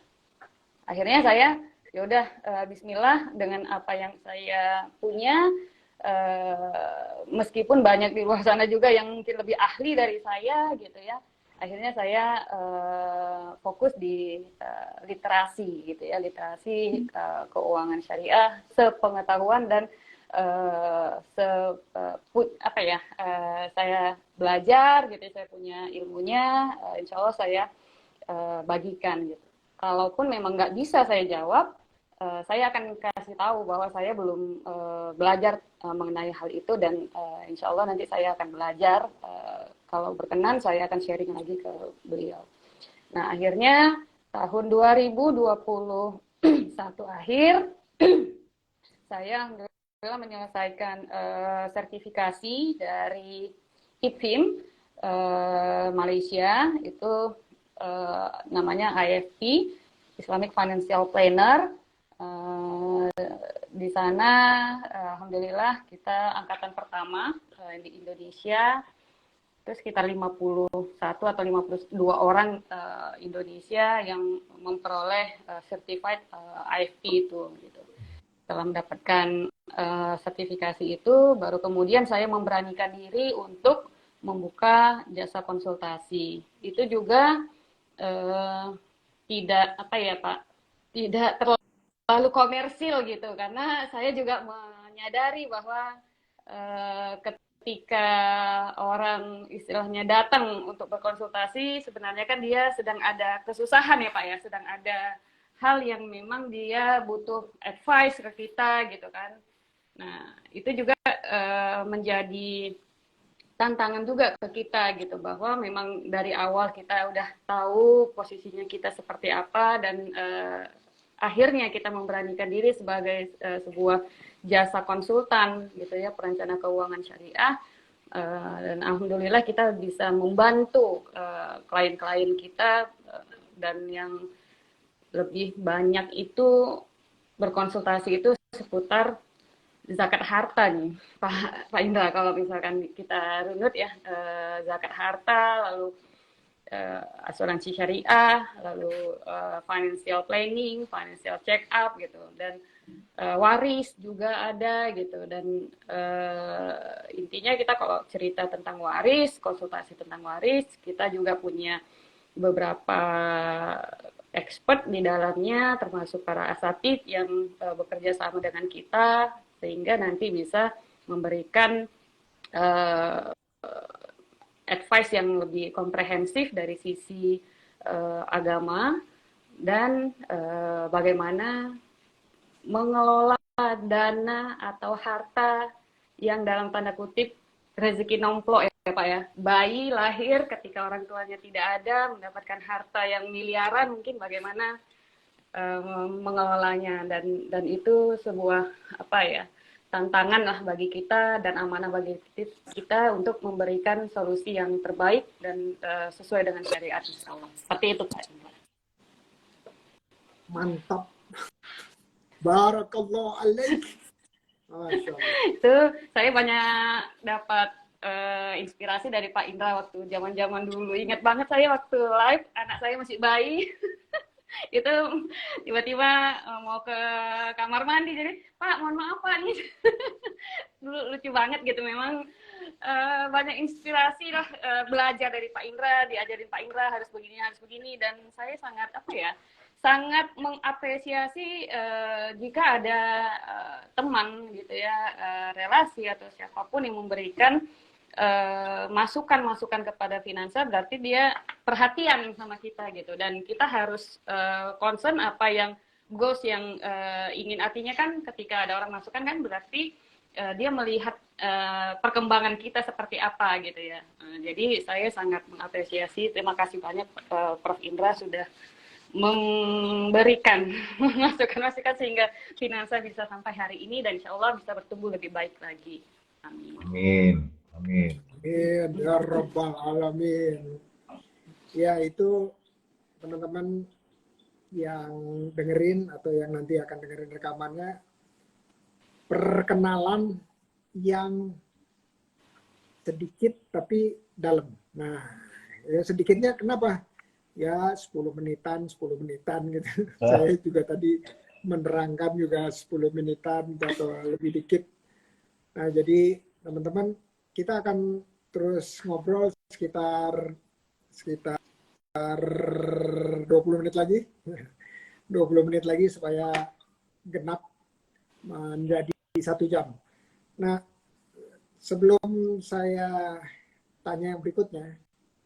[SPEAKER 2] Akhirnya saya yaudah bismillah dengan apa yang saya punya, meskipun banyak di luar sana juga yang mungkin lebih ahli dari saya gitu ya. Akhirnya saya fokus di literasi gitu ya, literasi keuangan syariah, sepengetahuan dan saya belajar gitu, saya punya ilmunya, insya Allah saya bagikan gitu. Kalaupun memang nggak bisa saya jawab, saya akan kasih tahu bahwa saya belum belajar mengenai hal itu, dan insya Allah nanti saya akan belajar. Kalau berkenan saya akan sharing lagi ke beliau. Nah akhirnya tahun 2021 akhir saya alhamdulillah menyelesaikan sertifikasi dari IPFIM Malaysia, itu namanya IFP, Islamic Financial Planner. Di sana alhamdulillah kita angkatan pertama di Indonesia, terus sekitar 51 atau 52 orang Indonesia yang memperoleh certified IFP itu gitu. Setelah mendapatkan sertifikasi itu, baru kemudian saya memberanikan diri untuk membuka jasa konsultasi. Itu juga tidak tidak terlalu komersil gitu, karena saya juga menyadari bahwa ketika orang istilahnya datang untuk berkonsultasi, sebenarnya kan dia sedang ada kesusahan ya Pak ya, sedang ada hal yang memang dia butuh advice ke kita gitu kan. Nah itu juga menjadi tantangan juga ke kita gitu, bahwa memang dari awal kita udah tahu posisinya kita seperti apa, dan akhirnya kita memberanikan diri sebagai sebuah jasa konsultan gitu ya, perencana keuangan syariah, dan alhamdulillah kita bisa membantu klien-klien kita, dan yang lebih banyak itu berkonsultasi itu seputar zakat harta nih Pak Indra. Kalau misalkan kita runut ya, zakat harta, lalu asuransi syariah, lalu financial planning, financial check up gitu, dan waris juga ada gitu. Dan intinya kita kalau cerita tentang waris, konsultasi tentang waris, kita juga punya beberapa expert di dalamnya, termasuk para asatid yang bekerja sama dengan kita, sehingga nanti bisa memberikan advice yang lebih komprehensif dari sisi agama dan bagaimana mengelola dana atau harta yang dalam tanda kutip rezeki nomplok ya Pak ya. Bayi lahir ketika orang tuanya tidak ada, mendapatkan harta yang miliaran, mungkin bagaimana mengelolanya, dan itu sebuah apa ya, tantangan lah bagi kita dan amanah bagi kita untuk memberikan solusi yang terbaik dan sesuai dengan syariat insyaallah. Seperti itu Pak.
[SPEAKER 1] Mantap. Barakallahu alaik.
[SPEAKER 2] Itu saya banyak dapat inspirasi dari Pak Indra waktu zaman-zaman dulu. Ingat banget saya waktu live, anak saya masih bayi. Itu tiba-tiba mau ke kamar mandi, jadi Pak mohon maaf Pak nih. Dulu lucu banget gitu, memang banyak inspirasi lah, belajar dari Pak Indra, diajarin Pak Indra harus begini, dan saya sangat apa ya, sangat mengapresiasi jika ada teman gitu ya, relasi atau siapapun yang memberikan masukan-masukan kepada finansial, berarti dia perhatian sama kita gitu, dan kita harus concern apa yang goals yang ingin, artinya kan ketika ada orang masukan kan berarti dia melihat perkembangan kita seperti apa gitu ya. Jadi saya sangat mengapresiasi, terima kasih banyak Prof. Indra sudah memberikan masukan-masukan sehingga finansial bisa sampai hari ini dan insya Allah bisa bertumbuh lebih baik lagi. Amin.
[SPEAKER 3] Amin. Amin.
[SPEAKER 1] Amin ya rabbal alamin. Ya, itu teman-teman yang dengerin atau yang nanti akan dengerin rekamannya, perkenalan yang sedikit tapi dalam. Nah, ya sedikitnya kenapa? Ya 10 menitan gitu. Saya juga tadi menerangkan juga 10 menitan atau lebih dikit. Nah, jadi teman-teman, kita akan terus ngobrol sekitar 20 menit lagi. 20 menit lagi supaya genap menjadi 1 jam. Nah, sebelum saya tanya yang berikutnya,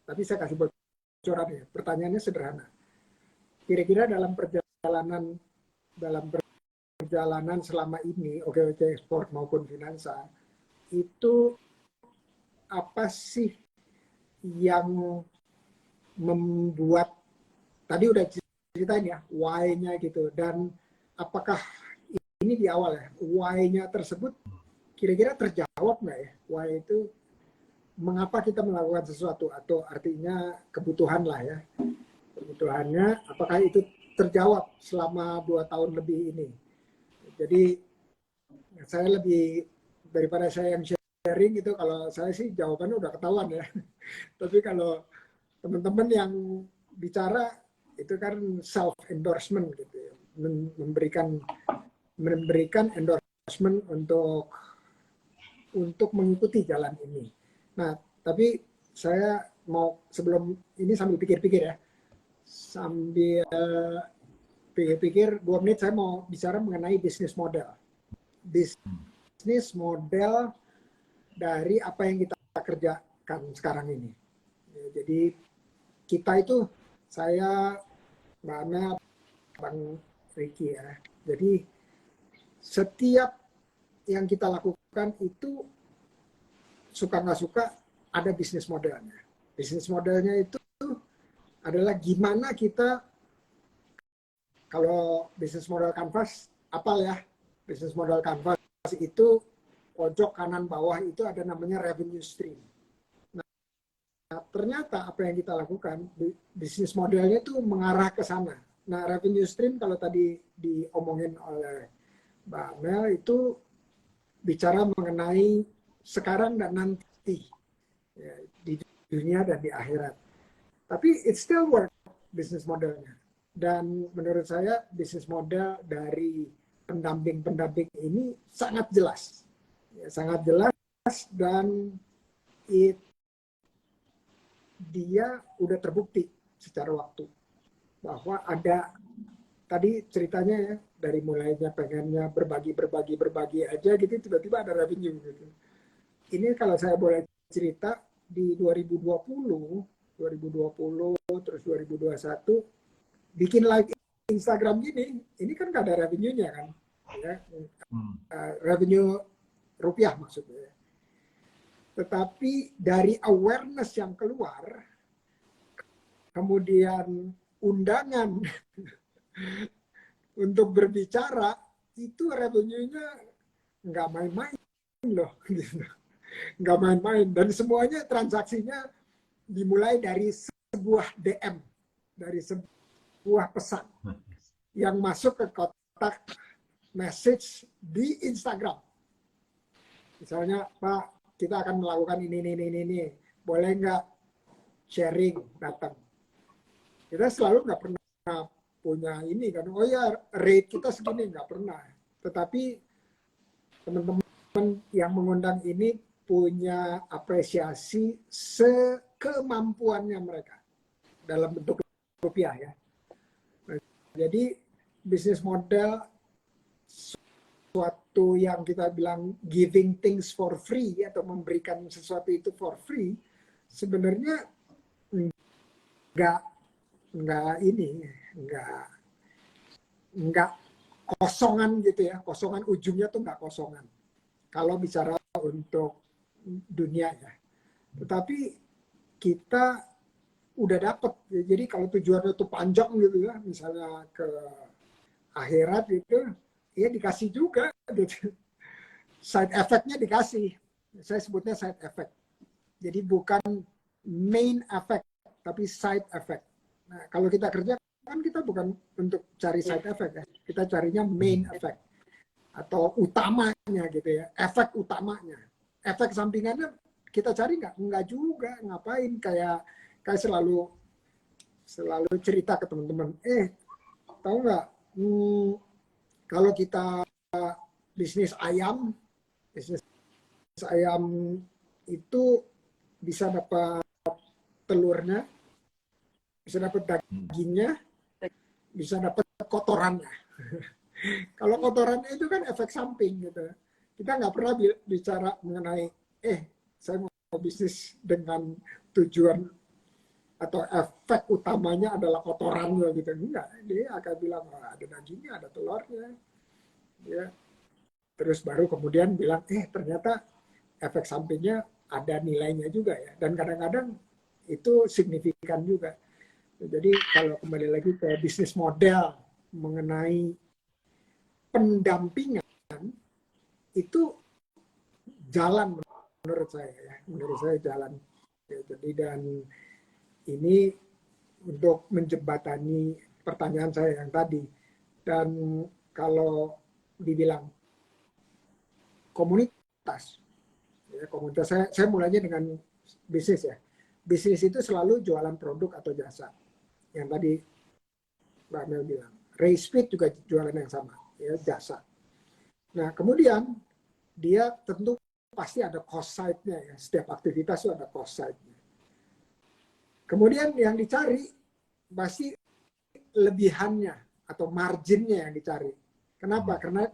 [SPEAKER 1] tapi saya kasih bocoran ya. Pertanyaannya sederhana. Kira-kira dalam perjalanan selama ini, OKOC Export maupun Finansa, itu apa sih yang membuat, tadi udah ceritain ya, why-nya gitu, dan apakah ini di awal ya, why-nya tersebut kira-kira terjawab nggak ya? Why itu mengapa kita melakukan sesuatu, atau artinya kebutuhan lah ya, kebutuhannya apakah itu terjawab selama 2 tahun lebih ini. Jadi saya lebih, daripada saya yang sharing gitu, kalau saya sih jawabannya udah ketahuan ya. Tapi kalau teman-teman yang bicara itu kan self endorsement gitu ya, memberikan endorsement untuk mengikuti jalan ini. Nah, tapi saya mau sebelum ini sambil pikir-pikir ya, sambil pikir-pikir 2 menit, saya mau bicara mengenai bisnis model dari apa yang kita kerjakan sekarang ini. Ya, jadi kita itu, saya, Mbak Ana, Bang Ricky ya. Jadi setiap yang kita lakukan itu suka nggak suka ada bisnis modelnya. Bisnis modelnya itu adalah gimana kita, kalau bisnis model Canvas, apal ya, bisnis model Canvas itu pojok kanan bawah itu ada namanya revenue stream. Nah, ternyata apa yang kita lakukan, bisnis modelnya itu mengarah ke sana. Nah, revenue stream kalau tadi diomongin oleh Mbak Mel itu bicara mengenai sekarang dan nanti, ya, di dunia dan di akhirat. Tapi it still work bisnis modelnya. Dan menurut saya bisnis model dari pendamping ini sangat jelas, ya, sangat jelas, dan dia udah terbukti secara waktu. bahwa ada tadi ceritanya ya, dari mulainya pengennya berbagi aja gitu, tiba-tiba ada revenue gitu. Ini kalau saya boleh cerita, di 2020 terus 2021 bikin live Instagram gini, ini kan gak ada revenue-nya kan, ya, revenue rupiah maksudnya. Tetapi dari awareness yang keluar, kemudian undangan untuk berbicara, itu revenue-nya nggak main-main loh, gitu. Nggak main-main. Dan semuanya transaksinya dimulai dari sebuah DM, dari sebuah pesan yang masuk ke kotak message di Instagram. Misalnya, Pak, kita akan melakukan ini. Boleh nggak sharing, datang. Kita selalu nggak pernah punya ini kan, oh ya rate kita segini, nggak pernah. Tetapi teman-teman yang mengundang ini punya apresiasi sekemampuannya mereka dalam bentuk rupiah ya. Nah, jadi bisnis model suatu yang kita bilang giving things for free atau memberikan sesuatu itu for free, sebenarnya nggak kosongan gitu ya, kosongan ujungnya tuh nggak kosongan kalau bicara untuk dunia ya. Tetapi kita udah dapet, jadi kalau tujuannya tuh panjang gitu ya, misalnya ke akhirat gitu, ya dikasih juga gitu. Side effect-nya dikasih, saya sebutnya side effect. Jadi bukan main effect, tapi side effect. Nah, kalau kita kerja kan kita bukan untuk cari side effect ya, kita carinya main effect atau utamanya gitu ya, efek utamanya. Efek sampingannya kita cari nggak juga, ngapain, kayak selalu cerita ke teman-teman, tahu nggak, kalau kita bisnis ayam itu bisa dapat telurnya, bisa dapat dagingnya, bisa dapat kotorannya. Kalau kotorannya itu kan efek samping gitu. Kita nggak pernah bicara mengenai, saya mau bisnis dengan tujuan atau efek utamanya adalah kotorannya gitu. Enggak, dia akan bilang, ada dagingnya, ada telurnya. Ya. Terus baru kemudian bilang, ternyata efek sampingnya ada nilainya juga ya. Dan kadang-kadang itu signifikan juga. Jadi kalau kembali lagi ke bisnis model mengenai pendampingan, itu jalan menurut saya jalan. Ya, jadi dan ini untuk menjembatani pertanyaan saya yang tadi. Dan kalau dibilang komunitas, ya, komunitas saya mulainya dengan bisnis ya. Bisnis itu selalu jualan produk atau jasa. Yang tadi Mbak Mel bilang, Ray Speed juga jualan yang sama, ya, jasa. Nah, kemudian dia tentu pasti ada cost side-nya ya. Setiap aktivitas itu ada cost side-nya. Kemudian yang dicari pasti lebihannya atau marginnya yang dicari. Kenapa? Karena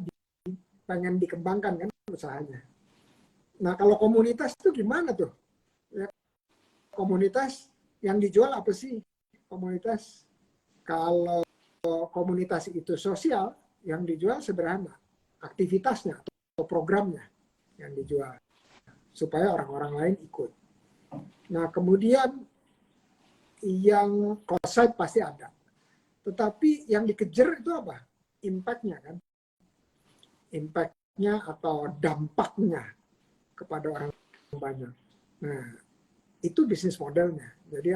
[SPEAKER 1] pengen dikembangkan kan usahanya. Nah, kalau komunitas itu gimana tuh? Ya, komunitas yang dijual apa sih? Komunitas, kalau komunitas itu sosial, yang dijual sederhana, aktivitasnya atau programnya yang dijual supaya orang-orang lain ikut. Nah, kemudian yang cost side pasti ada, tetapi yang dikejar itu apa? Impact-nya kan, impact-nya atau dampaknya kepada orang banyak. Nah, itu bisnis modelnya. Jadi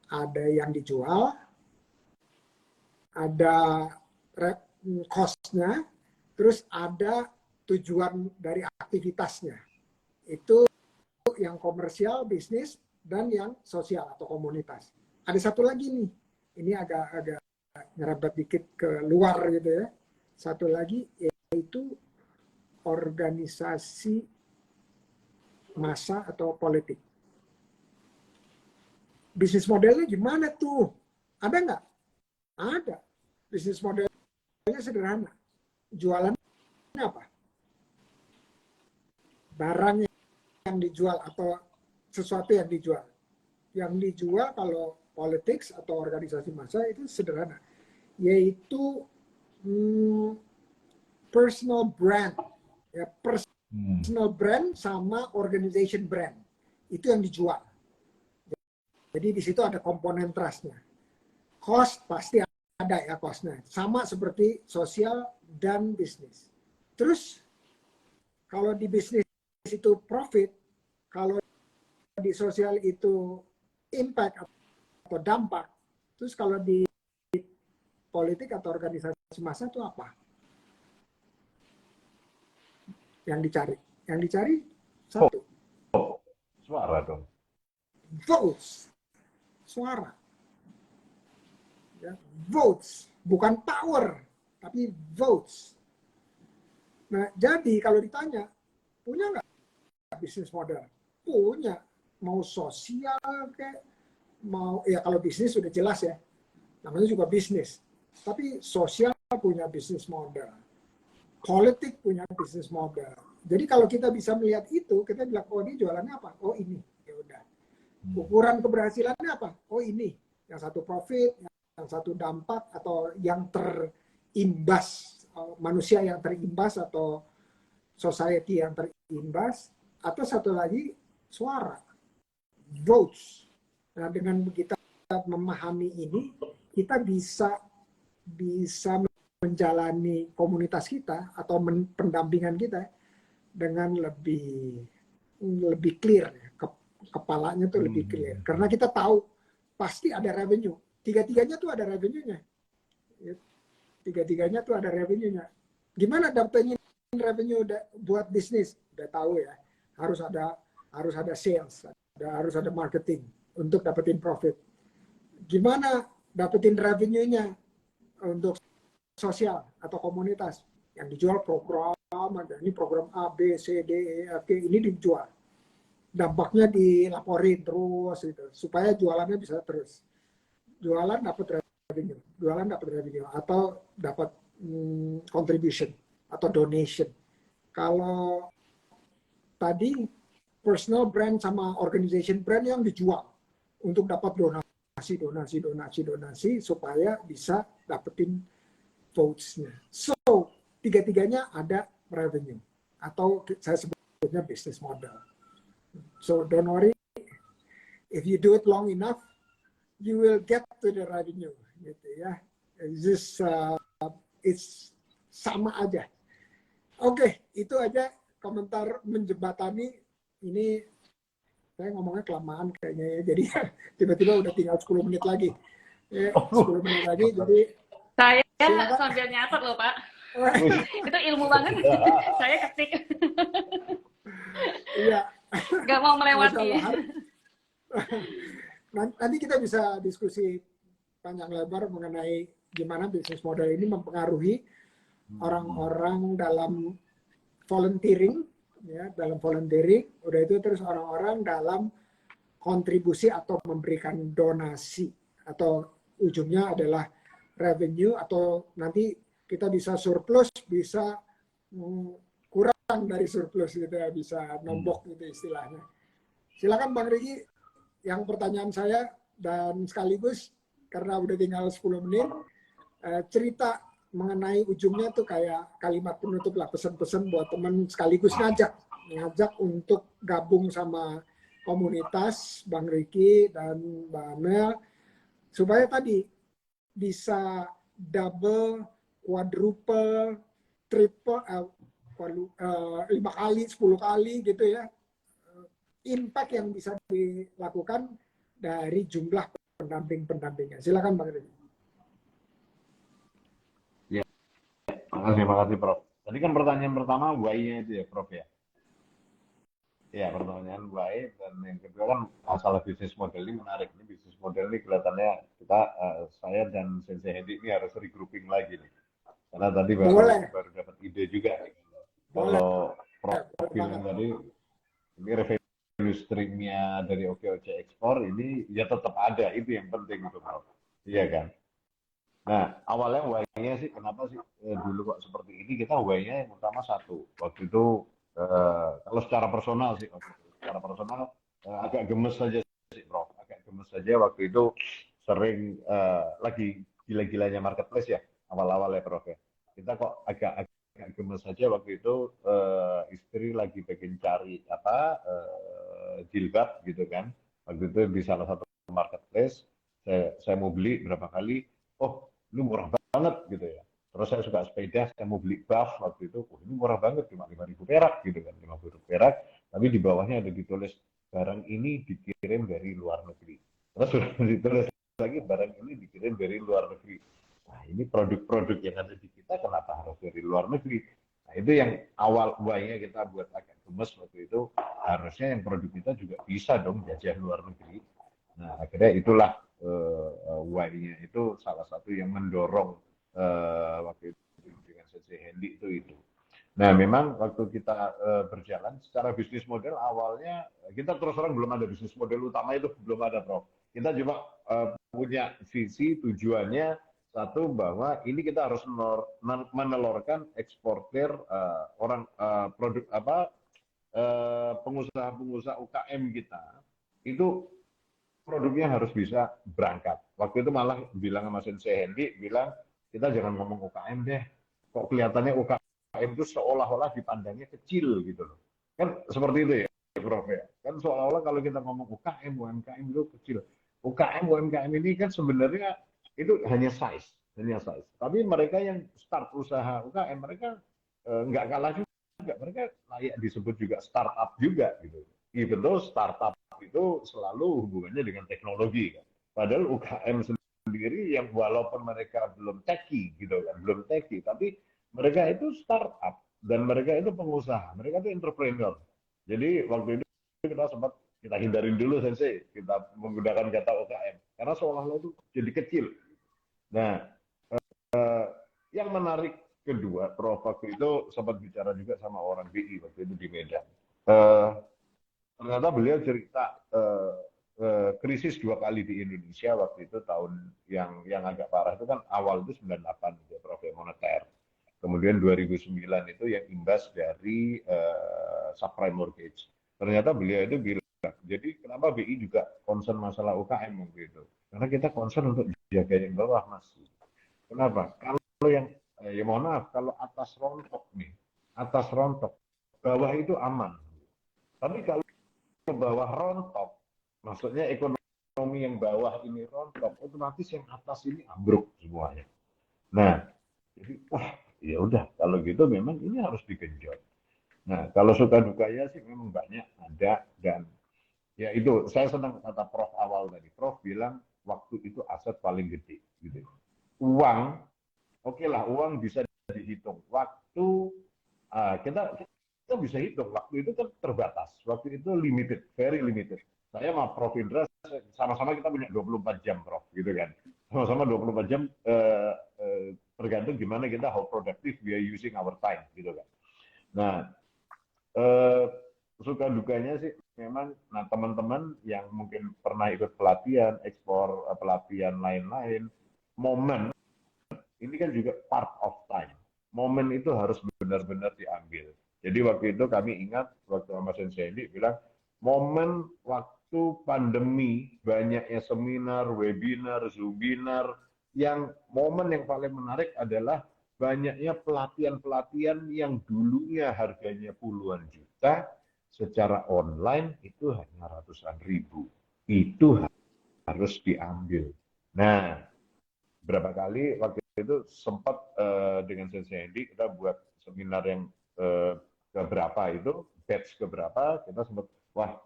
[SPEAKER 1] ada yang dijual, ada cost-nya, terus ada tujuan dari aktivitasnya. Itu yang komersial, bisnis, dan yang sosial atau komunitas. Ada satu lagi nih, ini agak ngerebet dikit ke luar gitu ya. Satu lagi yaitu organisasi massa atau politik. Bisnis modelnya gimana tuh? Ada nggak? Ada. Bisnis modelnya sederhana. Jualannya apa? Barang yang dijual atau sesuatu yang dijual. Yang dijual kalau politics atau organisasi massa itu sederhana, yaitu personal brand, ya, personal brand sama organization brand itu yang dijual. Jadi di situ ada komponen trustnya. Cost pasti ada ya costnya, sama seperti sosial dan bisnis. Terus kalau di bisnis itu profit, kalau di sosial itu impact atau dampak, terus kalau di politik atau organisasi massa itu apa yang dicari? Yang dicari satu,
[SPEAKER 3] suara dong.
[SPEAKER 1] votes, suara. Ya, votes, bukan power, tapi votes. Nah, jadi kalau ditanya, punya nggak bisnis model? Punya. Mau sosial kayak, mau, ya kalau bisnis sudah jelas ya, namanya juga bisnis. Tapi sosial punya bisnis model, politik punya bisnis model. Jadi kalau kita bisa melihat itu, kita bilang, oh ini jualannya apa? Oh ini, ya udah. Ukuran keberhasilannya apa? Oh ini, yang satu profit, yang satu dampak, atau yang terimbas, manusia yang terimbas, atau society yang terimbas, atau satu lagi suara, votes. Nah, dengan kita memahami ini, kita bisa menjalani komunitas kita atau pendampingan kita dengan lebih clear, kepalanya tuh lebih clear. Karena kita tahu pasti ada revenue. Tiga-tiganya tuh ada revenue-nya. Tiga-tiganya tuh ada revenue-nya. Gimana dapetin revenue buat bisnis? Udah tahu ya. Harus ada sales, harus ada marketing untuk dapetin profit. Gimana dapetin revenue-nya untuk sosial atau komunitas? Yang dijual program, ada ini program A, B, C, D, E, F, G, ini dijual. Dampaknya dilaporin terus gitu, supaya jualannya bisa terus. Jualan dapat revenue, atau dapat contribution atau donation. Kalau tadi personal brand sama organization brand yang dijual untuk dapat donasi supaya bisa dapetin votes-nya. So, tiga-tiganya ada revenue atau saya sebutnya business model. So don't worry, if you do it long enough, you will get to the revenue, gitu ya. It's sama aja. Oke, itu aja komentar menjembatani. Ini saya ngomongnya kelamaan kayaknya ya. Jadi tiba-tiba udah tinggal 10 menit lagi. Ya, 10 menit lagi, jadi
[SPEAKER 2] saya
[SPEAKER 1] silakan.
[SPEAKER 2] sambil nyatet loh Pak. Itu ilmu banget. Saya ketik.
[SPEAKER 1] Iya.
[SPEAKER 2] Gak mau melewati.
[SPEAKER 1] Nanti kita bisa diskusi panjang lebar mengenai gimana bisnis model ini mempengaruhi orang-orang dalam volunteering, ya, dalam volunteering. Udah itu terus orang-orang dalam kontribusi atau memberikan donasi, atau ujungnya adalah revenue, atau nanti kita bisa surplus, bisa kurang dari surplus gitu ya, bisa nombok gitu istilahnya. Silakan Bang Riki, yang pertanyaan saya, dan sekaligus karena udah tinggal 10 menit, cerita mengenai ujungnya tuh kayak kalimat penutup lah, pesan-pesan buat teman, sekaligus ngajak untuk gabung sama komunitas Bang Riki dan Mbak Amel, supaya tadi bisa double, quadruple, triple, 5 kali, 10 kali gitu ya, impact yang bisa dilakukan dari jumlah pendampingnya. Silakan Bang Riki.
[SPEAKER 3] Ya, makasih Prof. Tadi kan pertanyaan pertama why-nya itu ya Prof ya. Ya, pertanyaan why, dan yang kedua kan masalah bisnis model ini menarik. Ini bisnis model ini kelihatannya kita, saya dan Sensei Hendy ini harus regrouping lagi nih. Karena tadi baru dapat ide juga. Kalau Prof bilang tadi, ini revenue stream-nya dari OKOC Ekspor ini ya tetap ada, itu yang penting itu Prof. Iya kan? Nah, awalnya why-nya sih kenapa sih dulu kok seperti ini, kita why-nya yang utama satu. Waktu itu kalau secara personal sih, waktu itu, secara personal agak gemes saja sih, Prof. Agak gemes saja waktu itu sering lagi gila-gilanya marketplace ya, awal-awal ya, Prof ya. Kita kok agak gemes saja waktu itu istri lagi pengen cari apa jilbab gitu kan. Waktu itu di salah satu marketplace saya mau beli berapa kali, oh ini murah banget gitu ya. Terus saya suka sepeda, saya mau beli buff waktu itu, oh ini murah banget, cuma 5.000 perak gitu kan, 50 perak. Tapi di bawahnya ada ditulis barang ini dikirim dari luar negeri. Terus sudah ditulis lagi barang ini dikirim dari luar negeri. Nah ini produk-produk yang ada di kita kenapa harus dari luar negeri? Nah itu yang awal why-nya kita buat agak gemes waktu itu, harusnya yang produk kita juga bisa dong jajah luar negeri. Nah akhirnya itulah why-nya itu salah satu yang mendorong waktu itu dengan Sensei Handy itu. Nah, memang waktu kita berjalan secara bisnis model awalnya kita terus terang belum ada bisnis model utama itu belum ada, Prof. Kita cuma punya visi tujuannya satu bahwa ini kita harus menelurkan eksportir orang produk apa pengusaha-pengusaha UKM kita itu produknya harus bisa berangkat. Waktu itu malah bilang sama Sensei Hendy, bilang kita jangan ngomong UKM deh. Kok kelihatannya UKM itu seolah-olah dipandangnya kecil gitu loh. Kan seperti itu ya, Prof ya. Kan seolah-olah kalau kita ngomong UKM, UMKM itu kecil. UKM, UMKM ini kan sebenarnya itu hanya size, hanya size. Tapi mereka yang start usaha UKM, mereka nggak kalah juga. Mereka layak disebut juga startup juga gitu. Even though startup itu selalu hubungannya dengan teknologi kan. Padahal UKM sendiri yang walaupun mereka belum techy gitu kan, belum techy, tapi mereka itu startup dan mereka itu pengusaha, mereka itu entrepreneur. Jadi waktu itu kita sempat kita hindarin dulu Sensei, kita menggunakan kata UKM karena seolah-olah itu jadi kecil. Nah, yang menarik kedua, Prof waktu itu sempat bicara juga sama orang BI waktu itu di Medan. Ternyata beliau cerita krisis 2 kali di Indonesia waktu itu tahun yang agak parah itu kan awal itu 98 ya, Prof moneter. Kemudian 2009 itu yang imbas dari subprime mortgage. Ternyata beliau itu bilang, jadi kenapa BI juga concern masalah UKM waktu itu? Karena kita concern untuk jaga yang bawah, Mas. Kenapa? Kalau yang ya mohon maaf, kalau atas rontok nih, atas rontok, bawah itu aman. Tapi kalau ke bawah rontok, maksudnya ekonomi yang bawah ini rontok, otomatis yang atas ini ambruk semuanya. Nah, jadi wah ya udah kalau gitu memang ini harus digenjot. Nah, kalau suka dukanya sih memang banyak ada dan ya itu saya senang kata Prof awal tadi. Prof bilang waktu itu aset paling gede gitu. Uang, oke lah uang bisa dihitung. Waktu kita bisa hitung, waktu itu kan terbatas, waktu itu limited, very limited. Saya sama Prof Indra sama-sama kita punya 24 jam, Prof, gitu kan. Sama-sama 24 jam tergantung gimana kita how productive we are using our time, gitu kan. Nah, suka dukanya sih memang, nah teman-teman yang mungkin pernah ikut pelatihan, ekspor pelatihan lain-lain, momen ini kan juga part of time. Momen itu harus benar-benar diambil. Jadi waktu itu kami ingat waktu Mas Sensei bilang momen waktu pandemi banyaknya seminar, webinar, zoominar, yang momen yang paling menarik adalah banyaknya pelatihan-pelatihan yang dulunya harganya puluhan juta, secara online itu hanya ratusan ribu. Itu harus diambil. Nah, berapa kali waktu itu sempat dengan Sensei Hendy kita buat seminar yang keberapa itu, batch keberapa, kita sempat wah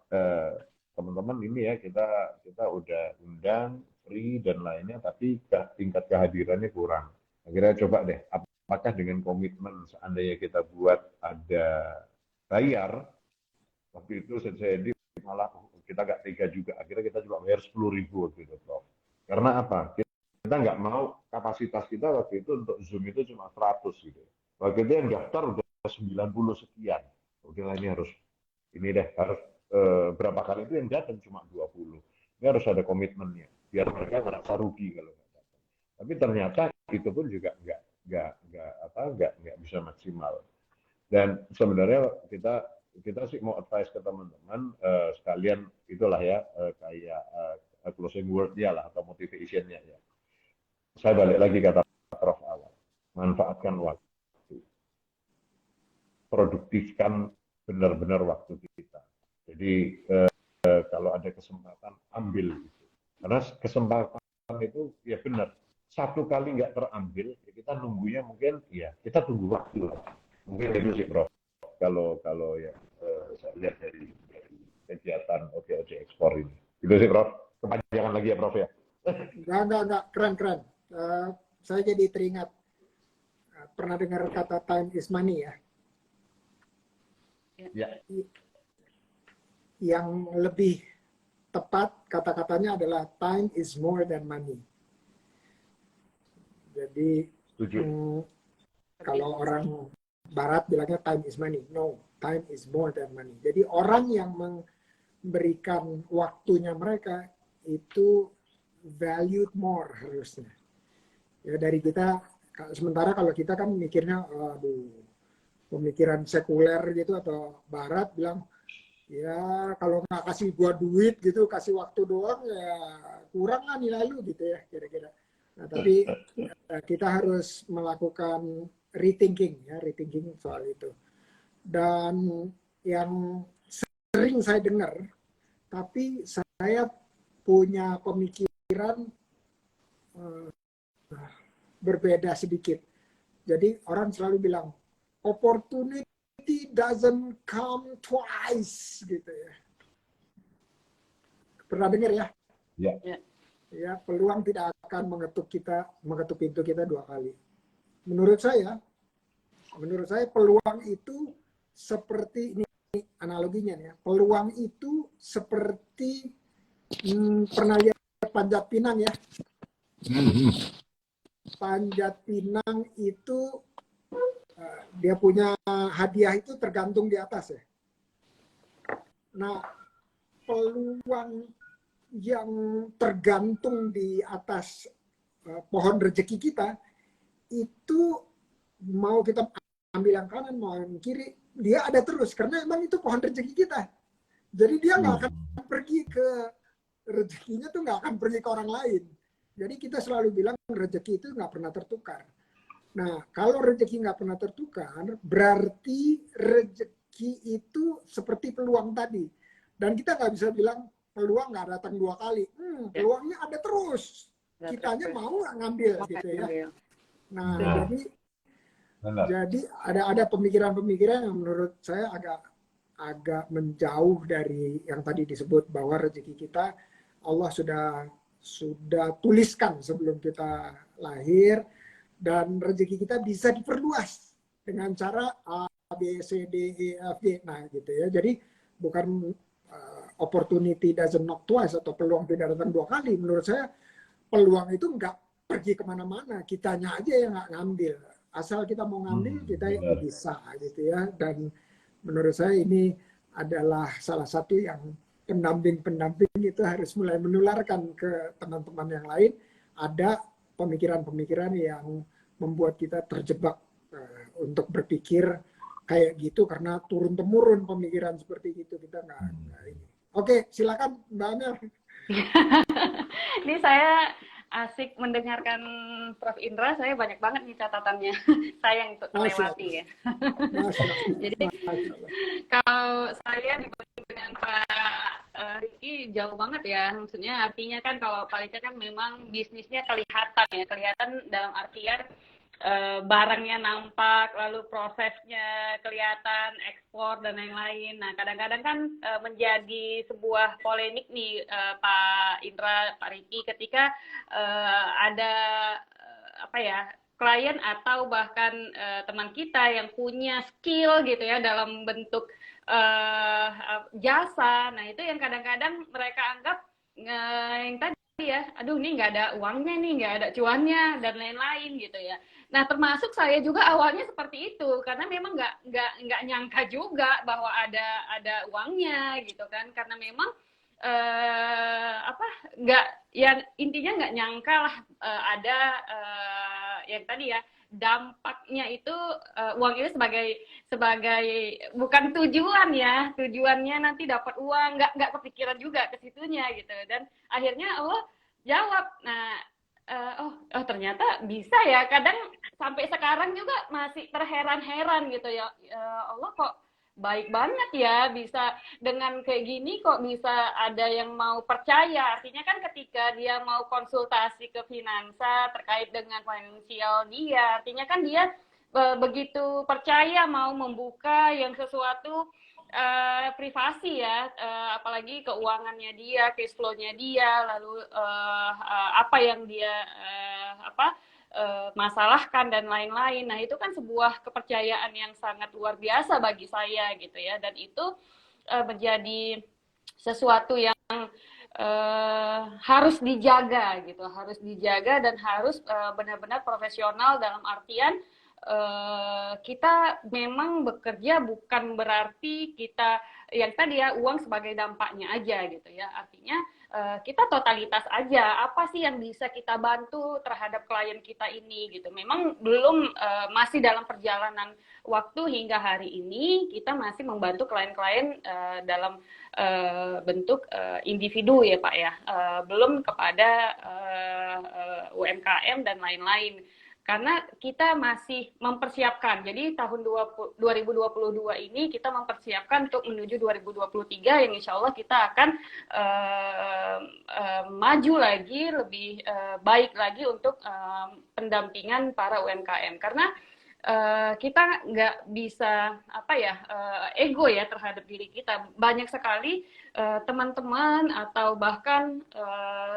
[SPEAKER 3] teman-teman ini ya kita udah undang free dan lainnya tapi tingkat kehadirannya kurang. Akhirnya coba deh apakah dengan komitmen seandainya kita buat ada bayar, waktu itu Sensei Hendy malah kita nggak tega juga, akhirnya kita coba bayar 10.000 waktu itu, Prof. Karena apa? Kita nggak mau kapasitas kita waktu itu untuk Zoom itu cuma 100 gitu. Waktu itu yang daftar udah 90 sekian. Oke lah ini harus berapa kali itu yang datang cuma 20. Ini harus ada komitmennya biar mereka merasa rugi kalau nggak datang. Tapi ternyata itu pun juga nggak bisa maksimal. Dan sebenarnya kita sih mau advice ke teman-teman sekalian itulah ya kayak closing word ya lah atau motivationnya ya. Saya balik lagi kata Prof awal, manfaatkan waktu, produktifkan benar-benar waktu kita. Jadi kalau ada kesempatan ambil itu, karena kesempatan itu ya benar satu kali nggak terambil ya kita nunggunya mungkin ya kita tunggu waktu lah. Mungkin itu sih Prof. Kalau ya saya lihat dari kegiatan OJOJ ekspor ini. Itu sih Prof. Kepanjangan lagi ya Prof ya.
[SPEAKER 1] Enggak, keren. Saya jadi teringat, pernah dengar kata time is money ya?
[SPEAKER 3] Ya.
[SPEAKER 1] Yang lebih tepat kata-katanya adalah time is more than money. Jadi kalau orang Barat bilangnya time is money, no, time is more than money. Jadi orang yang memberikan waktunya mereka itu valued more harusnya. Ya dari kita, sementara kalau kita kan mikirnya, aduh, pemikiran sekuler gitu atau Barat bilang, ya kalau nggak kasih gua duit gitu, kasih waktu doang ya kurang lah nilai lu gitu ya kira-kira. Nah tapi kita harus melakukan rethinking soal itu. Dan yang sering saya dengar, tapi saya punya pemikiran berbeda sedikit. Jadi orang selalu bilang, opportunity doesn't come twice, gitu ya. Pernah dengar ya?
[SPEAKER 3] Ya.
[SPEAKER 1] Ya, peluang tidak akan mengetuk pintu kita dua kali. Menurut saya peluang itu seperti ini analoginya ya. Peluang itu seperti pernah lihat panjat pinang ya. Panjat pinang itu dia punya hadiah itu tergantung di atas ya. Nah, peluang yang tergantung di atas pohon rezeki kita itu mau kita ambil yang kanan mau yang kiri dia ada terus karena emang itu pohon rezeki kita. Jadi dia nggak akan pergi ke rezekinya tuh nggak akan pergi ke orang lain. Jadi kita selalu bilang rezeki itu nggak pernah tertukar. Nah kalau rezeki nggak pernah tertukar berarti rezeki itu seperti peluang tadi dan kita nggak bisa bilang peluang nggak datang dua kali. Peluangnya ada terus. Kitanya mau nggak ngambil gitu ya. Nah, jadi ada pemikiran-pemikiran yang menurut saya agak menjauh dari yang tadi disebut bahwa rezeki kita Allah sudah tuliskan sebelum kita lahir dan rezeki kita bisa diperluas dengan cara A, B, C, D, E, F, G. Nah, gitu ya. Jadi bukan opportunity doesn't knock twice atau peluang tidak datang dua kali. Menurut saya peluang itu nggak pergi kemana-mana, kitanya aja yang nggak ngambil. Asal kita mau ngambil, kita bisa gitu ya. Dan menurut saya ini adalah salah satu yang pendamping itu harus mulai menularkan ke teman-teman yang lain. Ada pemikiran-pemikiran yang membuat kita terjebak untuk berpikir kayak gitu karena turun-temurun pemikiran seperti itu kita nggak ini. Oke, silakan Mbak Amel.
[SPEAKER 2] Ini saya asik mendengarkan Prof. Indra, saya banyak banget nih catatannya. Sayang untuk melewati ya. Jadi kalau saya dibanding dengan Pak Riki jauh banget ya. Maksudnya artinya kan kalau Pak Riki kan memang bisnisnya kelihatan dalam artian barangnya nampak, lalu prosesnya kelihatan, ekspor dan lain-lain. Nah, kadang-kadang kan menjadi sebuah polemik nih Pak Indra, Pak Riki ketika ada klien atau bahkan teman kita yang punya skill gitu ya dalam bentuk jasa. Nah, itu yang kadang-kadang mereka anggap yang tadi ya, aduh ini nggak ada uangnya nih, nggak ada cuannya dan lain-lain gitu ya. Nah termasuk saya juga awalnya seperti itu karena memang nggak nyangka juga bahwa ada uangnya gitu kan karena memang apa nggak, ya intinya nggak nyangka lah ada yang tadi ya, dampaknya itu uang itu sebagai bukan tujuan ya, tujuannya nanti dapat uang, nggak kepikiran juga ke situnya gitu. Dan akhirnya Allah jawab. Nah, oh ternyata bisa ya. Kadang sampai sekarang juga masih terheran-heran gitu ya, Allah kok baik banget ya, bisa dengan kayak gini kok bisa ada yang mau percaya. Artinya kan ketika dia mau konsultasi ke finansa terkait dengan finansial dia, artinya kan dia begitu percaya mau membuka yang sesuatu privasi ya, apalagi keuangannya dia, cash flow-nya dia, lalu apa yang dia masalahkan dan lain-lain. Nah, itu kan sebuah kepercayaan yang sangat luar biasa bagi saya gitu ya, dan itu menjadi sesuatu yang harus dijaga gitu, harus dijaga dan harus benar-benar profesional dalam artian kita memang bekerja bukan berarti kita yang tadi ya uang sebagai dampaknya aja gitu ya. Artinya kita totalitas aja, apa sih yang bisa kita bantu terhadap klien kita ini gitu. Memang belum masih dalam perjalanan waktu hingga hari ini kita masih membantu klien-klien dalam bentuk individu ya Pak ya, belum kepada UMKM dan lain-lain. Karena kita masih mempersiapkan, jadi tahun 2022 ini kita mempersiapkan untuk menuju 2023 yang insya Allah kita akan maju lagi, lebih baik lagi untuk pendampingan para UMKM. Karena kita nggak bisa ego ya terhadap diri kita. Banyak sekali teman-teman atau bahkan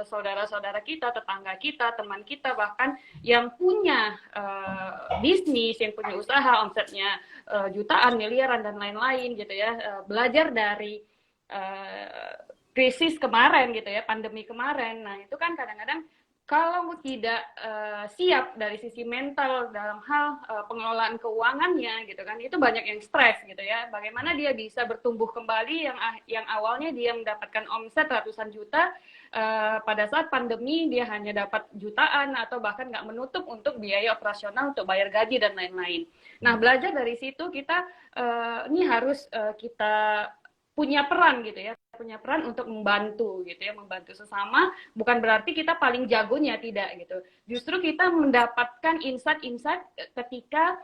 [SPEAKER 2] saudara-saudara kita, tetangga kita, teman kita bahkan yang punya bisnis, yang punya usaha omsetnya jutaan, miliaran dan lain-lain gitu ya, belajar dari krisis kemarin gitu ya, pandemi kemarin. Nah itu kan kadang-kadang kalau tidak siap dari sisi mental dalam hal pengelolaan keuangannya gitu kan, itu banyak yang stres gitu ya. Bagaimana dia bisa bertumbuh kembali yang awalnya dia mendapatkan omset ratusan juta, pada saat pandemi dia hanya dapat jutaan atau bahkan nggak menutup untuk biaya operasional, untuk bayar gaji dan lain-lain. Nah belajar dari situ kita ini harus kita punya peran gitu ya, punya peran untuk membantu gitu ya, membantu sesama, bukan berarti kita paling jagonya, tidak gitu. Justru kita mendapatkan insight-insight ketika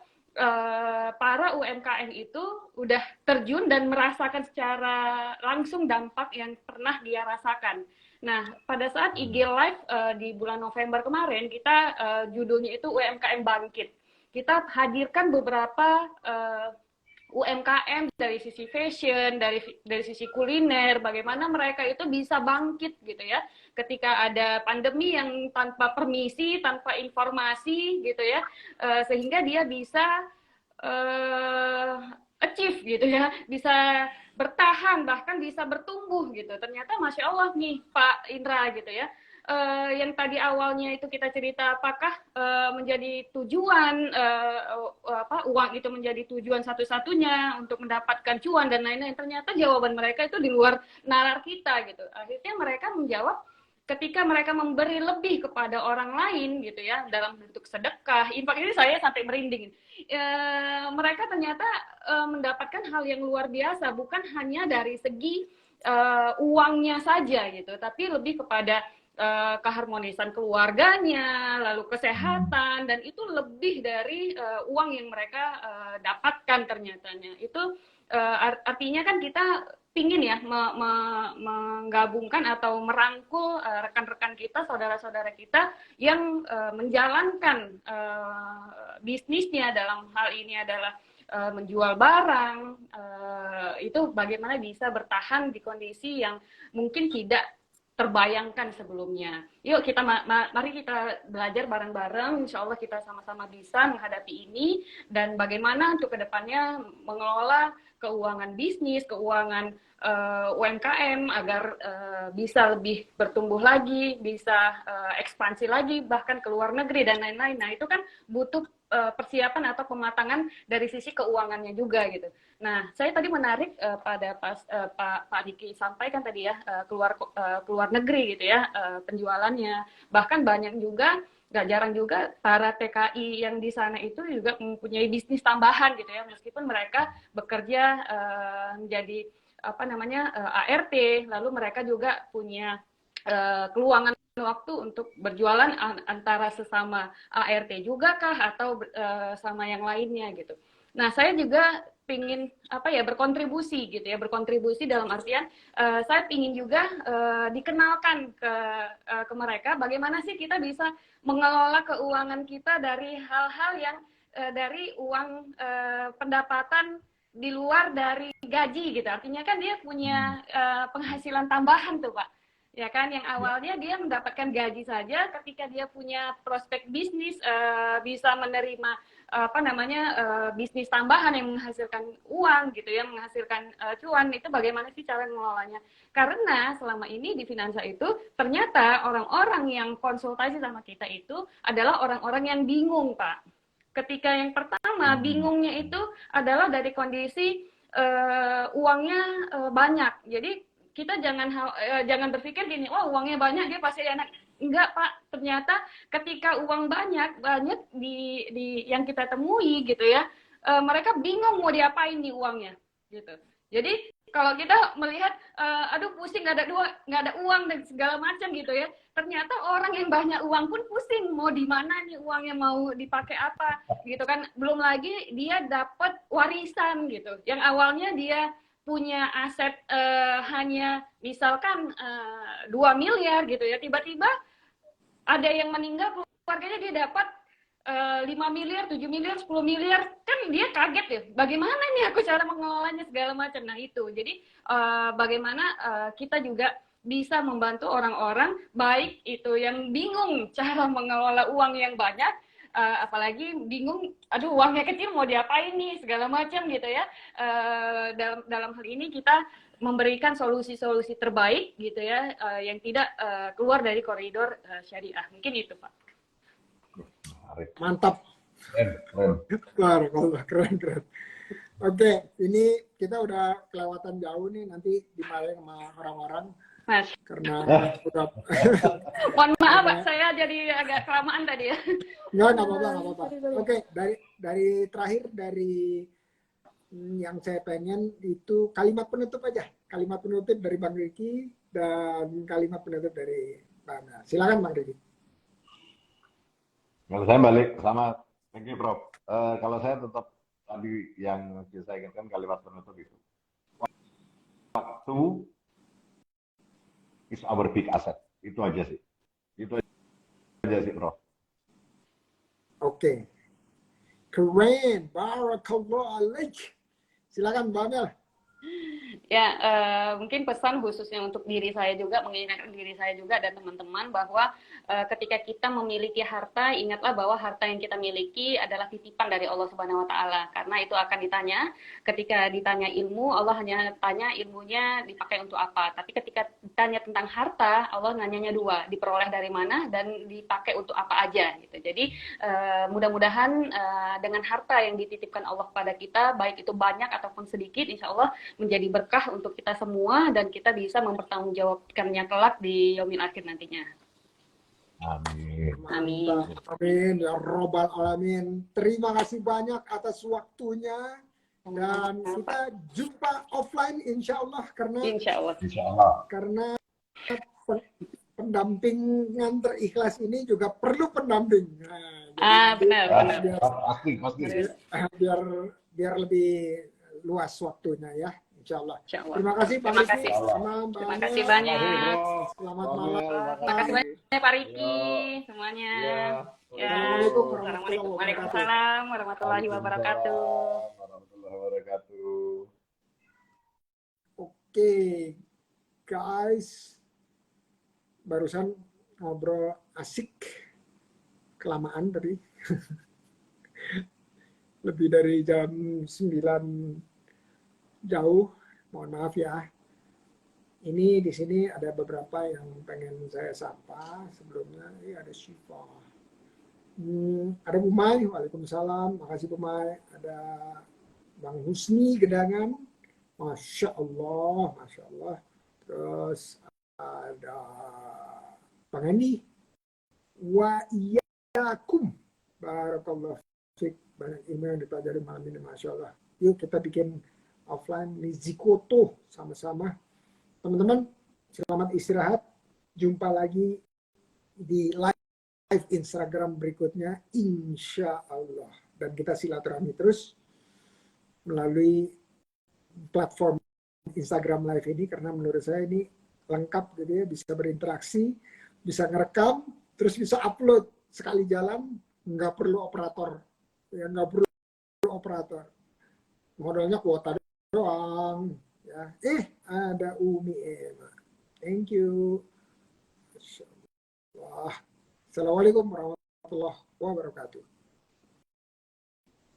[SPEAKER 2] para UMKM itu udah terjun dan merasakan secara langsung dampak yang pernah dia rasakan. Nah, pada saat IG Live di bulan November kemarin, kita judulnya itu UMKM Bangkit. Kita hadirkan beberapa UMKM dari sisi fashion, dari sisi kuliner, bagaimana mereka itu bisa bangkit gitu ya, ketika ada pandemi yang tanpa permisi, tanpa informasi gitu ya, sehingga dia bisa achieve gitu ya, bisa bertahan, bahkan bisa bertumbuh gitu. Ternyata Masya Allah nih Pak Indra gitu ya, yang tadi awalnya itu kita cerita apakah menjadi tujuan uang itu menjadi tujuan satu-satunya untuk mendapatkan cuan dan lain-lain, ternyata jawaban mereka itu di luar nalar kita gitu. Akhirnya mereka menjawab ketika mereka memberi lebih kepada orang lain gitu ya, dalam bentuk sedekah, infak, ini saya sampai merinding. Mereka ternyata mendapatkan hal yang luar biasa, bukan hanya dari segi uangnya saja gitu, tapi lebih kepada keharmonisan keluarganya, lalu kesehatan, dan itu lebih dari uang yang mereka dapatkan ternyatanya. Itu artinya kan kita pingin ya menggabungkan atau merangkul rekan-rekan kita, saudara-saudara kita yang menjalankan bisnisnya dalam hal ini adalah menjual barang, itu bagaimana bisa bertahan di kondisi yang mungkin tidak terbayangkan sebelumnya. Yuk kita mari kita belajar bareng-bareng, insya Allah kita sama-sama bisa menghadapi ini, dan bagaimana untuk kedepannya mengelola keuangan bisnis, keuangan UMKM agar bisa lebih bertumbuh lagi, bisa ekspansi lagi, bahkan ke luar negeri dan lain-lain. Nah itu kan butuh persiapan atau pematangan dari sisi keuangannya juga gitu. Nah saya tadi menarik pada Pak Diki sampaikan tadi ya keluar negeri gitu ya penjualannya. Bahkan banyak juga, nggak jarang juga para TKI yang di sana itu juga mempunyai bisnis tambahan gitu ya, meskipun mereka bekerja menjadi ART, lalu mereka juga punya keluangan waktu untuk berjualan antara sesama ART juga kah atau sama yang lainnya gitu. Nah saya juga pingin berkontribusi gitu ya, berkontribusi dalam artian saya pingin juga dikenalkan ke mereka bagaimana sih kita bisa mengelola keuangan kita dari hal-hal yang dari uang pendapatan di luar dari gaji gitu. Artinya kan dia punya penghasilan tambahan tuh Pak. Ya kan, yang awalnya dia mendapatkan gaji saja, ketika dia punya prospek bisnis bisa menerima bisnis tambahan yang menghasilkan uang gitu ya, menghasilkan cuan, itu bagaimana sih cara mengelolanya? Karena selama ini di Finansa itu ternyata orang-orang yang konsultasi sama kita itu adalah orang-orang yang bingung Pak. Ketika yang pertama bingungnya itu adalah dari kondisi uangnya banyak. Jadi kita jangan berpikir gini, oh uangnya banyak dia pasti enak. Enggak Pak, ternyata ketika uang banyak di yang kita temui gitu ya, mereka bingung mau diapain nih uangnya gitu. Jadi kalau kita melihat aduh pusing nggak ada uang dan segala macam gitu ya, ternyata orang yang banyak uang pun pusing mau di mana nih uangnya, mau dipakai apa gitu kan. Belum lagi dia dapat warisan gitu, yang awalnya dia punya aset hanya misalkan 2 miliar gitu ya, tiba-tiba ada yang meninggal keluarganya dia dapat 5 miliar, 7 miliar, 10 miliar, kan dia kaget ya, bagaimana nih aku cara mengelolanya segala macam. Nah itu, jadi bagaimana kita juga bisa membantu orang-orang, baik itu yang bingung cara mengelola uang yang banyak, apalagi bingung, aduh uangnya kecil mau diapain nih segala macam gitu ya. Dalam hal ini kita memberikan solusi-solusi terbaik gitu ya, yang tidak keluar dari koridor syariah. Mungkin itu Pak.
[SPEAKER 1] Mantap. Keren. Oke, ini kita udah kelewatan jauh nih, nanti dimarahin sama orang-orang.
[SPEAKER 2] Mas.
[SPEAKER 1] Karena udah
[SPEAKER 2] mohon maaf Pak, saya jadi agak kelamaan tadi ya.
[SPEAKER 1] Nggak apa-apa. Oke, dari terakhir dari yang saya pengen itu kalimat penutup aja. Kalimat penutup dari Bang Riki dan kalimat penutup dari Bang. Silakan Bang Riki.
[SPEAKER 3] Kalau saya balik sama, thank you Prof. Kalau saya tetap tadi yang saya inginkan kalimat penutup itu. Waktu is our big asset. Itu aja sih. Itu aja sih Prof.
[SPEAKER 1] Oke. Keren. Barakallahu alaik. Silakan Mbak Mel.
[SPEAKER 2] Ya, mungkin pesan khususnya untuk diri saya juga, mengingatkan diri saya juga dan teman-teman bahwa ketika kita memiliki harta, ingatlah bahwa harta yang kita miliki adalah titipan dari Allah Subhanahu wa taala. Karena itu akan ditanya. Ketika ditanya ilmu, Allah hanya tanya ilmunya dipakai untuk apa. Tapi ketika ditanya tentang harta, Allah nanyanya dua, diperoleh dari mana dan dipakai untuk apa aja gitu. Jadi mudah-mudahan dengan harta yang dititipkan Allah kepada kita, baik itu banyak ataupun sedikit, insya Allah menjadi berkah untuk kita semua dan kita bisa mempertanggungjawabkannya kelak di yaumil akhir nantinya.
[SPEAKER 3] Amin.
[SPEAKER 1] Amin ya robbal alamin. Terima kasih banyak atas waktunya dan kita jumpa offline insya Allah karena karena pendampingan terikhlas ini juga perlu pendamping. Nah,
[SPEAKER 2] benar.
[SPEAKER 3] Pasti.
[SPEAKER 1] Biar lebih luas waktunya ya. Insya Allah. Terima kasih Pak Riki.
[SPEAKER 2] Terima kasih banyak.
[SPEAKER 1] Selamat malam.
[SPEAKER 2] Terima kasih banyak Pak Riki semuanya.
[SPEAKER 1] Assalamualaikum
[SPEAKER 2] Waalaikumsalam warahmatullahi wabarakatuh.
[SPEAKER 1] Oke, guys. Barusan ngobrol asik. Kelamaan tadi. Lebih dari jam 9 jauh, mohon maaf ya. Ini di sini ada beberapa yang pengen saya sapa sebelumnya. Ini ada Syifa. Ada Umay, waalaikumsalam. Makasih Umay. Ada Bang Husni Gedangan. Masya Allah, Masya Allah. Terus ada Bang Andi. Wa iyyakum. Barakallah fik. Banyak ilmu yang dipelajari malam ini, Masya Allah. Yuk kita bikin offline Nizikoto sama-sama. Teman-teman, selamat istirahat. Jumpa lagi di live Instagram berikutnya, insya Allah. Dan kita silaturahmi terus melalui platform Instagram Live ini, karena menurut saya ini lengkap gitu ya, bisa berinteraksi, bisa ngerekam, terus bisa upload sekali jalan, nggak perlu operator, ya nggak perlu operator, modalnya kuota doang. Ya, ada Umi Ema. Thank you. Assalamualaikum warahmatullahi wabarakatuh.